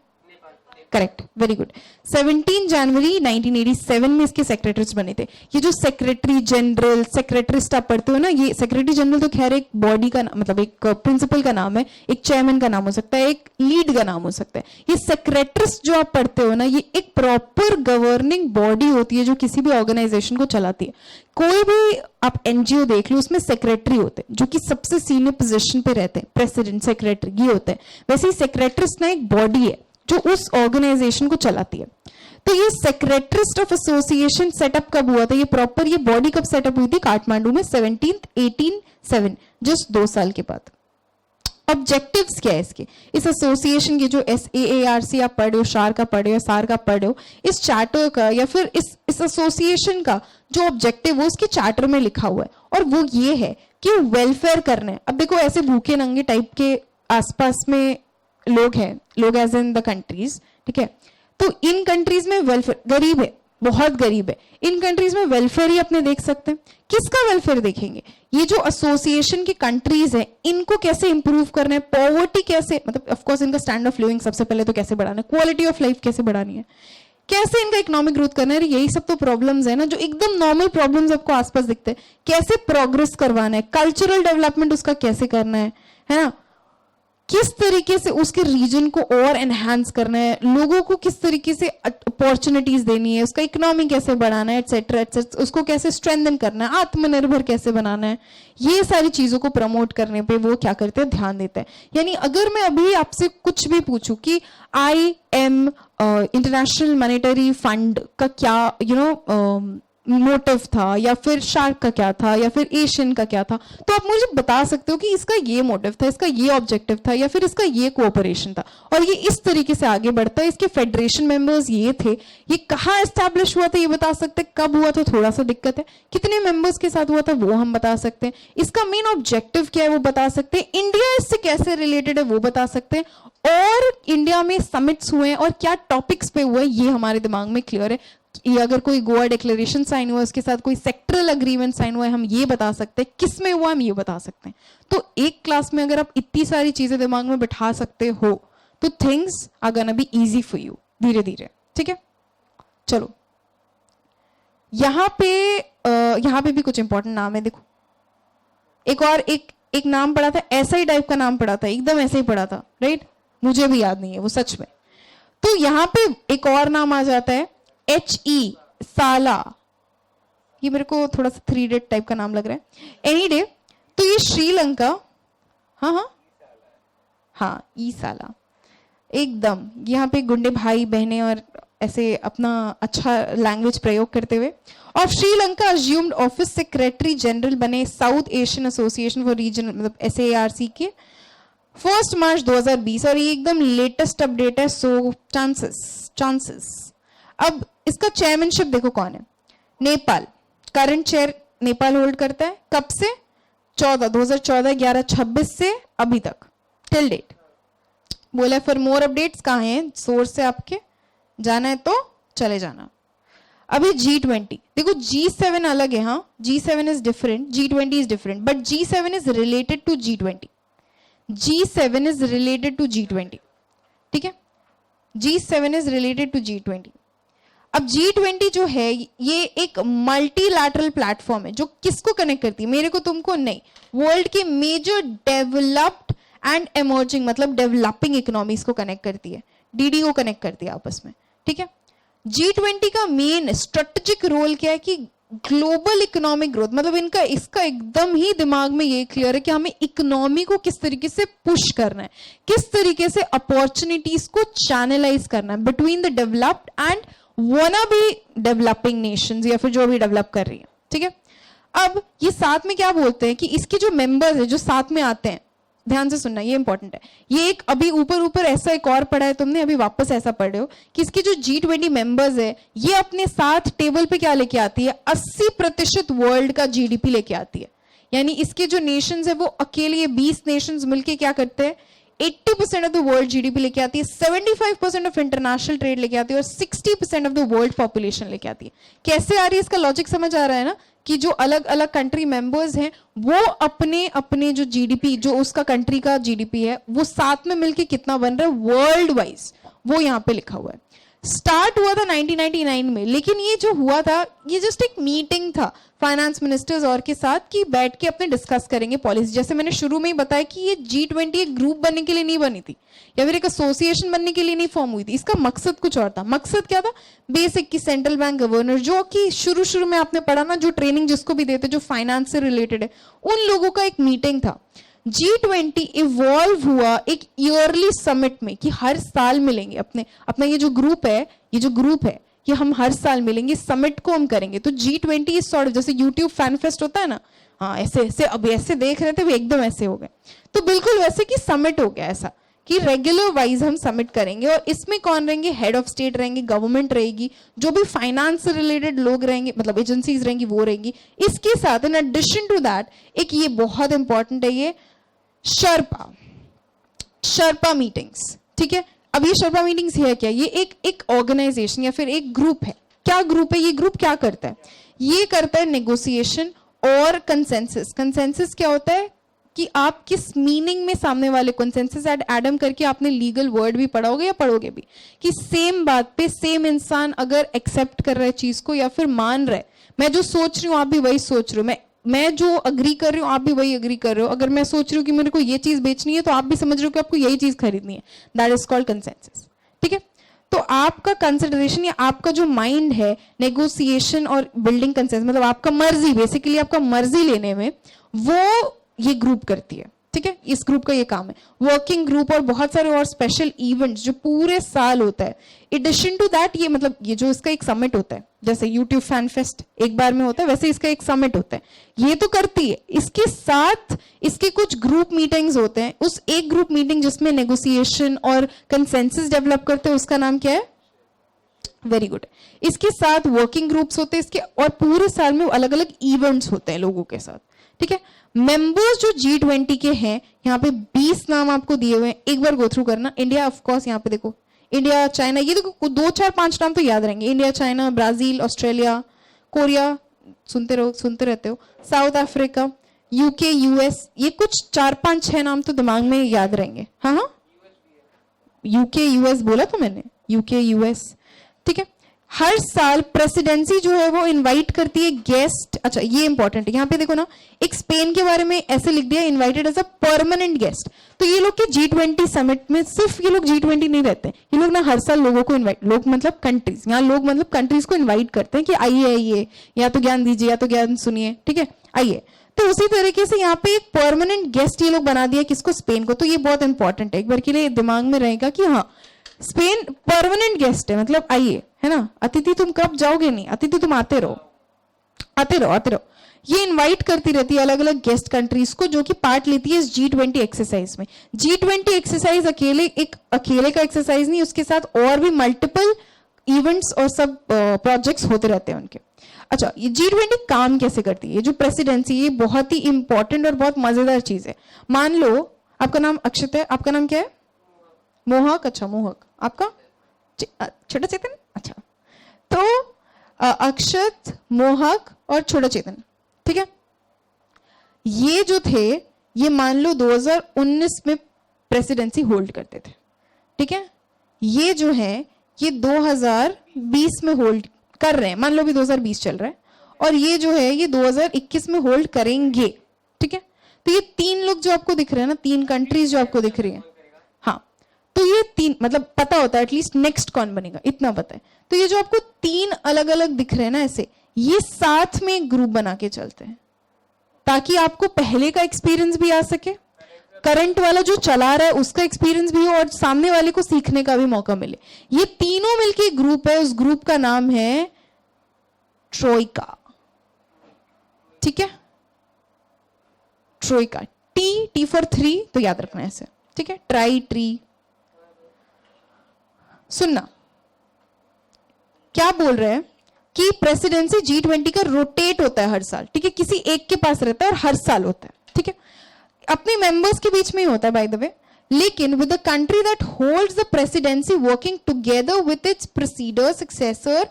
Correct, very good. 17 जनवरी 1987 में इसके सेक्रेटरीज बने थे। ये जो सेक्रेटरी जनरल, सेक्रेटरीस्ट आप पढ़ते हो ना, ये सेक्रेटरी जनरल तो खैर एक बॉडी का मतलब एक प्रिंसिपल का नाम है, एक चेयरमैन का नाम हो सकता है, एक लीड का नाम हो सकता है। ये सेक्रेटरीस्ट जो आप पढ़ते हो ना, ये एक प्रॉपर गवर्निंग बॉडी होती है जो किसी भी ऑर्गेनाइजेशन को चलाती है। कोई भी आप एनजीओ देख लो, उसमें सेक्रेटरी होते हैं जो कि सबसे सीनियर पोजीशन पे रहते हैं, प्रेसिडेंट, सेक्रेटरी ये होते हैं। वैसे ही सेक्रेटरीस्ट ना एक बॉडी है जो उस ऑर्गेनाइजेशन को चलाती है। तो ये सेक्रेटरीस्ट ऑफ एसोसिएशन सेटअप कब हुआ था? ये प्रॉपर ये बॉडी कब सेटअप हुई थी? काठमांडू में 1787, जस्ट 2 साल के बाद। ऑब्जेक्टिव्स क्या है इसके, इस एसोसिएशन के? जो SAARC आप पढ़े हो, शार का पढ़े हो, सार का पढ़े हो, इस चार्टर का या फिर इस एसोसिएशन का जो ऑब्जेक्टिव वो उसके चार्टर में लिखा हुआ है और वो ये है कि वेलफेयर करना है। अब देखो, ऐसे भूखे नंगे टाइप के आसपास में लोग हैं, लोग एज इन द कंट्रीज, ठीक है? तो इन कंट्रीज में वेलफेयर, गरीब है, बहुत गरीब है, इन कंट्रीज में वेलफेयर ही अपने देख सकते हैं। किसका वेलफेयर देखेंगे? ये जो एसोसिएशन की कंट्रीज है, इनको कैसे इंप्रूव करना है, पॉवर्टी कैसे, मतलब ऑफ कोर्स इनका स्टैंडर्ड ऑफ लिविंग सबसे पहले तो कैसे बढ़ाना है, क्वालिटी ऑफ लाइफ कैसे बढ़ानी है, कैसे इनका इकोनॉमिक ग्रोथ करना है। यही सब तो प्रॉब्लम्स है ना, जो एकदम नॉर्मल प्रॉब्लम्स आपको आसपास दिखते हैं। कैसे प्रोग्रेस करवाना है, कल्चरल डेवलपमेंट उसका कैसे करना है ना? किस तरीके से उसके रीजन को और एनहांस करना है, लोगों को किस तरीके से अपॉर्चुनिटीज देनी है, उसका इकोनॉमी कैसे बढ़ाना है, एटसेट्रा एटसेट्रा, उसको कैसे स्ट्रेंथन करना है, आत्मनिर्भर कैसे बनाना है, ये सारी चीजों को प्रमोट करने पे वो क्या करते हैं, ध्यान देते हैं। यानी अगर मैं अभी आपसे कुछ भी पूछूं कि IM इंटरनेशनल मॉनेटरी फंड का क्या मोटिव था, या फिर शार्क का क्या था, या फिर एशियन का क्या था, तो आप मुझे बता सकते हो कि इसका ये मोटिव था, इसका ये ऑब्जेक्टिव था, या फिर इसका ये कोऑपरेशन था, और ये इस तरीके से आगे बढ़ता है, इसके फेडरेशन मेंबर्स ये थे, ये कहाँ एस्टैब्लिश हुआ था ये बता सकते हैं, कब हुआ था थोड़ा सा दिक्कत है, कितने मेंबर्स के साथ हुआ था वो हम बता सकते हैं, इसका मेन ऑब्जेक्टिव क्या है वो बता सकते हैं, इंडिया इससे कैसे रिलेटेड है वो बता सकते हैं, और इंडिया में समिट्स हुए हैं और क्या टॉपिक्स पे हुए ये हमारे दिमाग में क्लियर है। ये अगर कोई गोवा डिक्लेरेशन साइन हुआ है, उसके साथ कोई सेक्टरल अग्रीमेंट साइन हुआ है, हम ये बता सकते हैं, किस में हुआ हम ये बता सकते हैं। तो एक क्लास में अगर आप इतनी सारी चीजें दिमाग में बिठा सकते हो तो things are gonna be easy for you धीरे धीरे, ठीक है। चलो यहाँ पे भी कुछ इंपॉर्टेंट नाम है, देखो एक और एक नाम पढ़ा था, ऐसा ही टाइप का नाम पढ़ा था, एकदम ऐसे ही पढ़ा था, राइट, मुझे भी याद नहीं है वो सच में। तो यहाँ पे एक और नाम आ जाता है HE साला, ये मेरे को थोड़ा सा 3 टाइप का नाम लग रहा है, एनी डे। तो ये श्रीलंका, हाँ ई साला एकदम, यहाँ पे गुंडे भाई बहनें और ऐसे अपना अच्छा लैंग्वेज प्रयोग करते हुए, of Sri Lanka assumed office secretary general बने South Asian Association for Regional मतलब SAARC के 1 मार्च 2020, और ये एकदम लेटेस्ट अपडेट है। सो चांसेस अब इसका चेयरमैनशिप देखो कौन है, Nepal, current chair Nepal hold करता है, कब से 2014-11-26 से अभी तक टिल डेट। बोला फॉर मोर अपडेट्स कहाँ हैं, सोर्स से आपके जाना है तो चले जाना। अभी G20 देखो, G7 अलग है, हाँ G7 is different, G20 is different, but G7 is related to G20, G7 is related to G20, ठीक है, G7 is related to G20। अब G20 जो है ये एक मल्टीलैटरल प्लेटफॉर्म है जो किसको कनेक्ट करती है, मेरे को तुमको नहीं, वर्ल्ड के मेजर डेवलप्ड एंड एमर्जिंग मतलब डेवलपिंग इकोनॉमीज को कनेक्ट करती है, DD को कनेक्ट करती है आपस में, ठीक है। G20 का मेन स्ट्रेटेजिक रोल क्या है कि ग्लोबल इकोनॉमिक ग्रोथ, मतलब इसका एकदम ही दिमाग में ये क्लियर है कि हमें इकोनॉमी को किस तरीके से पुश करना है, किस तरीके से अपॉर्चुनिटीज को चैनलाइज करना है between the developed and wanna be developing Nations या फिर जो अभी डेवलप कर रही है, ठीक है। अब ये साथ में क्या बोलते हैं कि इसके जो मेंबर्स है जो साथ में आते हैं, ध्यान से सुनना ये इंपॉर्टेंट है, ये एक अभी ऊपर ऐसा एक और पढ़ा है तुमने, अभी वापस ऐसा पढ़ रहे हो कि इसके जो G20 मेंबर्स है ये अपने साथ टेबल पे क्या लेके आती है, 80% वर्ल्ड का GDP लेके आती है। यानी इसके जो नेशंस है वो अकेले ये 20 नेशंस मिलके क्या करते हैं, 80% ऑफ द वर्ल्ड GDP लेके आती है, 75% ऑफ इंटरनेशनल ट्रेड लेके आती है और 60% ऑफ द वर्ल्ड पॉपुलेशन लेके आती है। कैसे आ रही है इसका लॉजिक समझ आ रहा है ना, कि जो अलग अलग कंट्री मेंबर्स हैं वो अपने अपने जो GDP जो उसका कंट्री का GDP है वो साथ में मिलके कितना बन रहा है वर्ल्ड वाइज, वो यहाँ पे लिखा हुआ है। स्टार्ट हुआ था 1999 में, लेकिन ये जो हुआ था ये जस्ट एक मीटिंग था फाइनेंस मिनिस्टर्स और के साथ कि बैठ के अपने डिस्कस करेंगे पॉलिसी। जैसे मैंने शुरू में ही बताया कि ये G20 एक ग्रुप बनने के लिए नहीं बनी थी या फिर एक एसोसिएशन बनने के लिए नहीं फॉर्म हुई थी, इसका मकसद कुछ और था। मकसद क्या था, बेसिक की सेंट्रल बैंक गवर्नर जो कि शुरू में आपने पढ़ा ना, जो ट्रेनिंग जिसको भी देते जो फाइनेंस से रिलेटेड है, उन लोगों का एक मीटिंग था। G20 इवॉल्व हुआ एक ईयरली समिट में कि हर साल मिलेंगे अपना ये जो ग्रुप है ये हम हर साल मिलेंगे, समिट को हम करेंगे। तो G20 इस सॉर्ट जैसे यूट्यूब फैन फेस्ट होता है ना, हाँ ऐसे अब ऐसे देख रहे थे वो एकदम ऐसे हो गए, तो बिल्कुल वैसे कि समिट हो गया ऐसा कि रेगुलर वाइज हम समिट करेंगे। और इसमें कौन रहेंगे, हेड ऑफ स्टेट रहेंगे, गवर्नमेंट रहेगी, जो भी फाइनेंस से रिलेटेड लोग रहेंगे मतलब एजेंसीज रहेंगी वो रहेंगी। इसके साथ इन एडिशन टू दैट एक ये बहुत इंपॉर्टेंट है, ये शर्पा मीटिंग्स, ठीक है। अब ये शर्पा मीटिंग्स है क्या, ये एक ऑर्गेनाइजेशन या फिर एक ग्रुप है। क्या ग्रुप है, ये ग्रुप क्या करता है, ये करता है नेगोशिएशन और कंसेंसस। कंसेंसस क्या होता है कि आप किस मीनिंग में सामने वाले, कंसेंसस एडम करके आपने लीगल वर्ड भी पढ़ा होगा या पढ़ोगे भी, कि सेम बात पे सेम इंसान अगर एक्सेप्ट कर रहा है चीज को या फिर मान रहा है, मैं जो सोच रही हूँ आप भी वही सोच रहे हो, मैं मैं जो अग्री कर रही हूँ आप भी वही अग्री कर रहे हो, अगर मैं सोच रही हूँ कि मेरे को ये चीज बेचनी है तो आप भी समझ रहे हो कि आपको यही चीज खरीदनी है, दैट इज कॉल्ड कंसेंसस। ठीक है, तो आपका कंसिडरेशन या आपका जो माइंड है नेगोशिएशन और बिल्डिंग कंसेंसस, मतलब आपका मर्जी, बेसिकली आपका मर्जी लेने में, वो ये ग्रुप करती है। ठीक है, इस ग्रुप का ये काम है, वर्किंग ग्रुप और बहुत सारे और स्पेशल इवेंट्स जो पूरे साल होता है। एडिशन टू दैट ये मतलब ये जो इसका एक समिट होता है, जैसे यूट्यूब फैन फेस्ट एक बार में होता है, वैसे इसका एक समिट होता है, ये तो करती है। इसके साथ इसके कुछ ग्रुप मीटिंग्स होते हैं, उस एक ग्रुप मीटिंग जिसमें नेगोशिएशन और कंसेंसस डेवलप करते हैं उसका नाम क्या है? Very good. इसके साथ वर्किंग ग्रुप्स होते हैं इसके, और पूरे साल में अलग अलग इवेंट्स होते हैं लोगों के साथ। ठीक है, मेंबर्स जो G20 के हैं, यहाँ पे 20 नाम आपको दिए हुए हैं, एक बार गो थ्रू करना। इंडिया ऑफ कोर्स, यहाँ पे देखो इंडिया, चाइना, ये देखो 2 4 5 नाम तो याद रहेंगे, India, China, Brazil, Australia, Korea, सुनते रहते हो, साउथ अफ्रीका, यूके, यूएस, ये कुछ 4 5 6 नाम तो दिमाग में याद रहेंगे। हाँ हाँ, यूके यूएस बोला तो मैंने, यूके यूएस। ठीक है, हर साल प्रेसिडेंसी जो है वो इनवाइट करती है गेस्ट। अच्छा, ये इंपॉर्टेंट है, यहाँ पे देखो ना, एक स्पेन के बारे में ऐसे लिख दिया, invited as a permanent guest. तो ये लोग के G20 समिट में सिर्फ ये लोग G20 नहीं रहते, ये लोग ना हर साल लोगों को इनवाइट, लोग मतलब कंट्रीज, यहाँ लोग मतलब कंट्रीज को इन्वाइट करते हैं कि आइए आइए, या तो ज्ञान दीजिए या तो ज्ञान सुनिए। ठीक है, आइए। तो उसी तरीके से यहाँ पे एक परमानेंट गेस्ट ये लोग बना दिया, किसको? स्पेन को। तो ये बहुत इंपॉर्टेंट है, एक बार के लिए दिमाग में रहेगा कि हाँ स्पेन परमानेंट गेस्ट है, मतलब आइए, है ना। अतिथि तुम कब जाओगे? नहीं, अतिथि तुम आते रहो, आते रहो, आते रहो। ये इनवाइट करती रहती है अलग अलग गेस्ट कंट्रीज को, जो कि पार्ट लेती है इस G20 एक्सरसाइज में। G20 एक्सरसाइज अकेले का एक्सरसाइज नहीं, उसके साथ और भी मल्टीपल इवेंट्स और सब प्रोजेक्ट्स होते रहते हैं उनके। अच्छा, ये G20 काम कैसे करती है? ये जो प्रेसिडेंसी, ये बहुत ही इंपॉर्टेंट और बहुत मजेदार चीज है। मान लो आपका नाम अक्षत है, आपका नाम क्या है? मोहक। अच्छा, मोहक। आपका? छोटा चेतन। अच्छा, तो अक्षत, मोहक और छोटा चेतन। ठीक है, ये जो थे, ये मान लो 2019 में प्रेसिडेंसी होल्ड करते थे। ठीक है, ये जो है ये 2020 में होल्ड कर रहे हैं, मान लो भी 2020 चल रहा है, और ये जो है ये 2021 में होल्ड करेंगे। ठीक है, तो ये 3 लोग जो आपको दिख रहे हैं ना, 3 कंट्रीज जो आपको दिख रही है, हाँ, तो ये 3 मतलब पता होता है एटलीस्ट नेक्स्ट कौन बनेगा, इतना पता है। तो ये जो आपको 3 अलग अलग दिख रहे हैं ना ऐसे, ये साथ में एक ग्रुप बना के चलते हैं, ताकि आपको पहले का एक्सपीरियंस भी आ सके, करंट वाला जो चला रहा है उसका एक्सपीरियंस भी हो, और सामने वाले को सीखने का भी मौका मिले। ये तीनों मिलके एक ग्रुप है, उस ग्रुप का नाम है ट्रोइका। ठीक है, ट्रोइका, टी फॉर 3 तो याद रखना है ऐसे। ठीक है, ट्राई, ट्री। सुनना, क्या बोल रहे हैं कि प्रेसिडेंसी G20 का रोटेट होता है हर साल। ठीक है, किसी एक के पास रहता है और हर साल होता है। ठीक है, अपने मेंबर्स के बीच में ही होता है बाय द वे, लेकिन with the country that holds the presidency working together with its preceder successor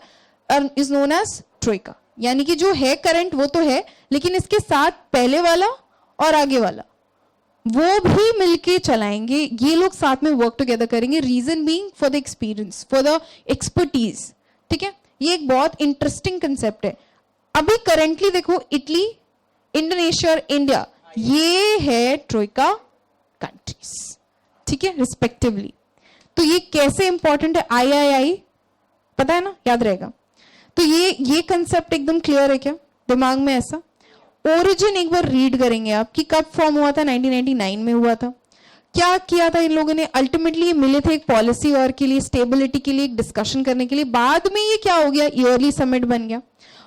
is known as troika. यानी कि जो है करंट वो तो है, लेकिन इसके साथ पहले वाला और आगे वाला वो भी मिलके चलाएंगे, ये लोग साथ में वर्क टुगेदर करेंगे। Reason being for the experience, for the expertise. ठीक है, ये एक बहुत इंटरेस्टिंग कंसेप्ट है। अभी करंटली देखो, इटली, इंडोनेशिया और इंडिया, ये है ट्रोइका कंट्रीज। ठीक है, रिस्पेक्टिवली। तो ये कैसे इंपॉर्टेंट है? आई पता है ना, याद रहेगा। तो ये कंसेप्ट एकदम क्लियर है क्या दिमाग में? ऐसा ओरिजिन एक बार रीड करेंगे आप कि कब फॉर्म हुआ था, 1999 में हुआ था। क्या किया था इन लोगों ने? अल्टीमेटली मिले थे एक पॉलिसी और के लिए, स्टेबिलिटी के लिए, एक डिस्कशन करने के लिए। बाद में ये क्या हो गया, ईयरली समिट बन गया,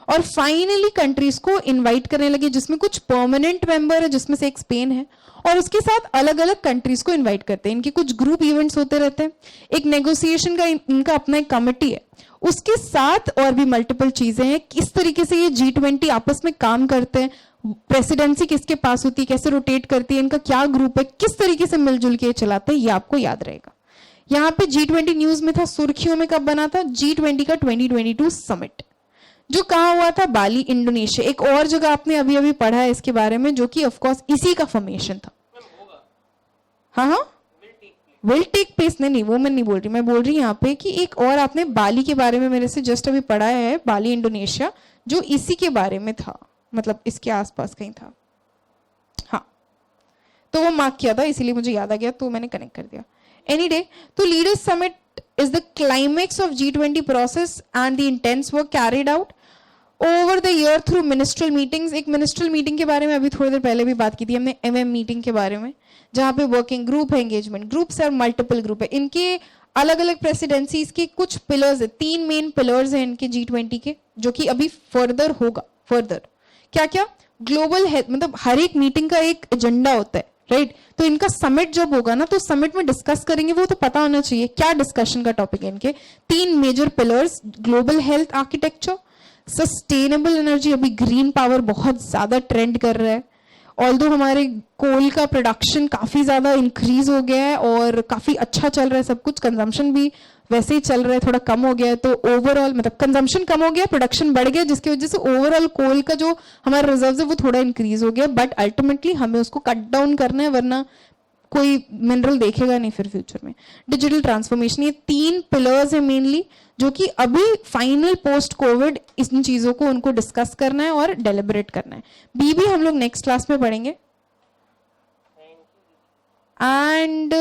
और फाइनली कंट्रीज को इनवाइट करने लगे, जिसमें कुछ परमानेंट मेंबर है, जिसमें से एक स्पेन है, और उसके साथ अलग अलग कंट्रीज को इनवाइट करते हैं। इनके कुछ ग्रुप इवेंट्स होते रहते हैं, एक नेगोशिएशन का इनका अपना एक कमिटी है, उसके साथ और भी मल्टीपल चीजें हैं। किस तरीके से ये G20 आपस में काम करते हैं, प्रेसिडेंसी किसके पास होती है, कैसे रोटेट करती है, इनका क्या ग्रुप है, किस तरीके से मिलजुल के चलाते हैं, ये आपको याद रहेगा। यहाँ पे G20 न्यूज में था, सुर्खियों में कब बना था? G20 का 2022 समिट, जो कहाँ हुआ था? बाली, इंडोनेशिया। एक और जगह आपने अभी अभी पढ़ा है इसके बारे में, जो कि ऑफकोर्स इसी का फॉर्मेशन था। हाँ, विल टेक प्लेस। नहीं, वो मैं नहीं बोल रही, मैं बोल रही यहाँ पे कि एक और आपने बाली के बारे में मेरे से जस्ट अभी पढ़ा है, बाली, इंडोनेशिया, जो इसी के बारे में था। मतलब इसके आसपास कहीं था, हाँ, तो वो मार्क किया था, इसीलिए मुझे याद आ गया, तो मैंने कनेक्ट कर दिया। एनी डे, तो leaders summit is the climax of G20 process and the intense work carried out over the year through ministerial meetings। एक ministerial meeting के बारे में अभी थोड़ी देर पहले भी बात की थी हमने, MM meeting के बारे में, जहाँ पे वर्किंग ग्रुप है, एंगेजमेंट ग्रुप्स और मल्टीपल ग्रुप है। इनके अलग अलग प्रेसिडेंसीज के कुछ पिलर्स है, 3 मेन पिलर्स हैं इनके G20 के, जो कि अभी फर्दर होगा। फर्दर क्या क्या? ग्लोबल हेल्थ, मतलब हर एक मीटिंग का एक एजेंडा होता है, राइट? तो इनका समिट जब होगा ना, तो समिट में डिस्कस करेंगे, वो तो पता होना चाहिए क्या डिस्कशन का टॉपिक है इनके। 3 major pillars, global health architecture, sustainable energy, अभी ग्रीन पावर बहुत ज्यादा ट्रेंड कर रहा है, ऑल्दो हमारे कोल का प्रोडक्शन काफी ज्यादा इंक्रीज हो गया है और काफी अच्छा चल रहा है सब कुछ, कंजम्पशन भी वैसे ही चल रहा है, थोड़ा कम हो गया है, तो ओवरऑल मतलब कंजम्पशन कम हो गया, प्रोडक्शन बढ़ गया, जिसकी वजह से ओवरऑल कोल का जो हमारा रिजर्व है वो थोड़ा इंक्रीज हो गया, बट अल्टीमेटली हमें उसको कट डाउन करना है, वरना कोई मिनरल देखेगा नहीं फिर फ्यूचर में। डिजिटल ट्रांसफॉर्मेशन, ये 3 पिलर्स है मेनली, जो कि अभी फाइनल पोस्ट कोविड इन चीजों को उनको डिस्कस करना है और डेलिब्रेट करना है। बीबी हम लोग नेक्स्ट क्लास में पढ़ेंगे। एंड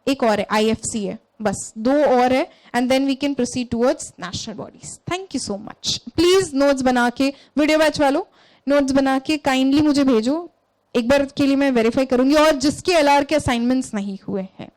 एक और है, IFC है, बस 2 और है, and then we can proceed towards national bodies. Thank you so much. Please notes बना के, वीडियो बैच वालों नोट्स बना के काइंडली मुझे भेजो, एक बार के लिए मैं वेरीफाई करूंगी, और जिसके LR के असाइनमेंट्स नहीं हुए हैं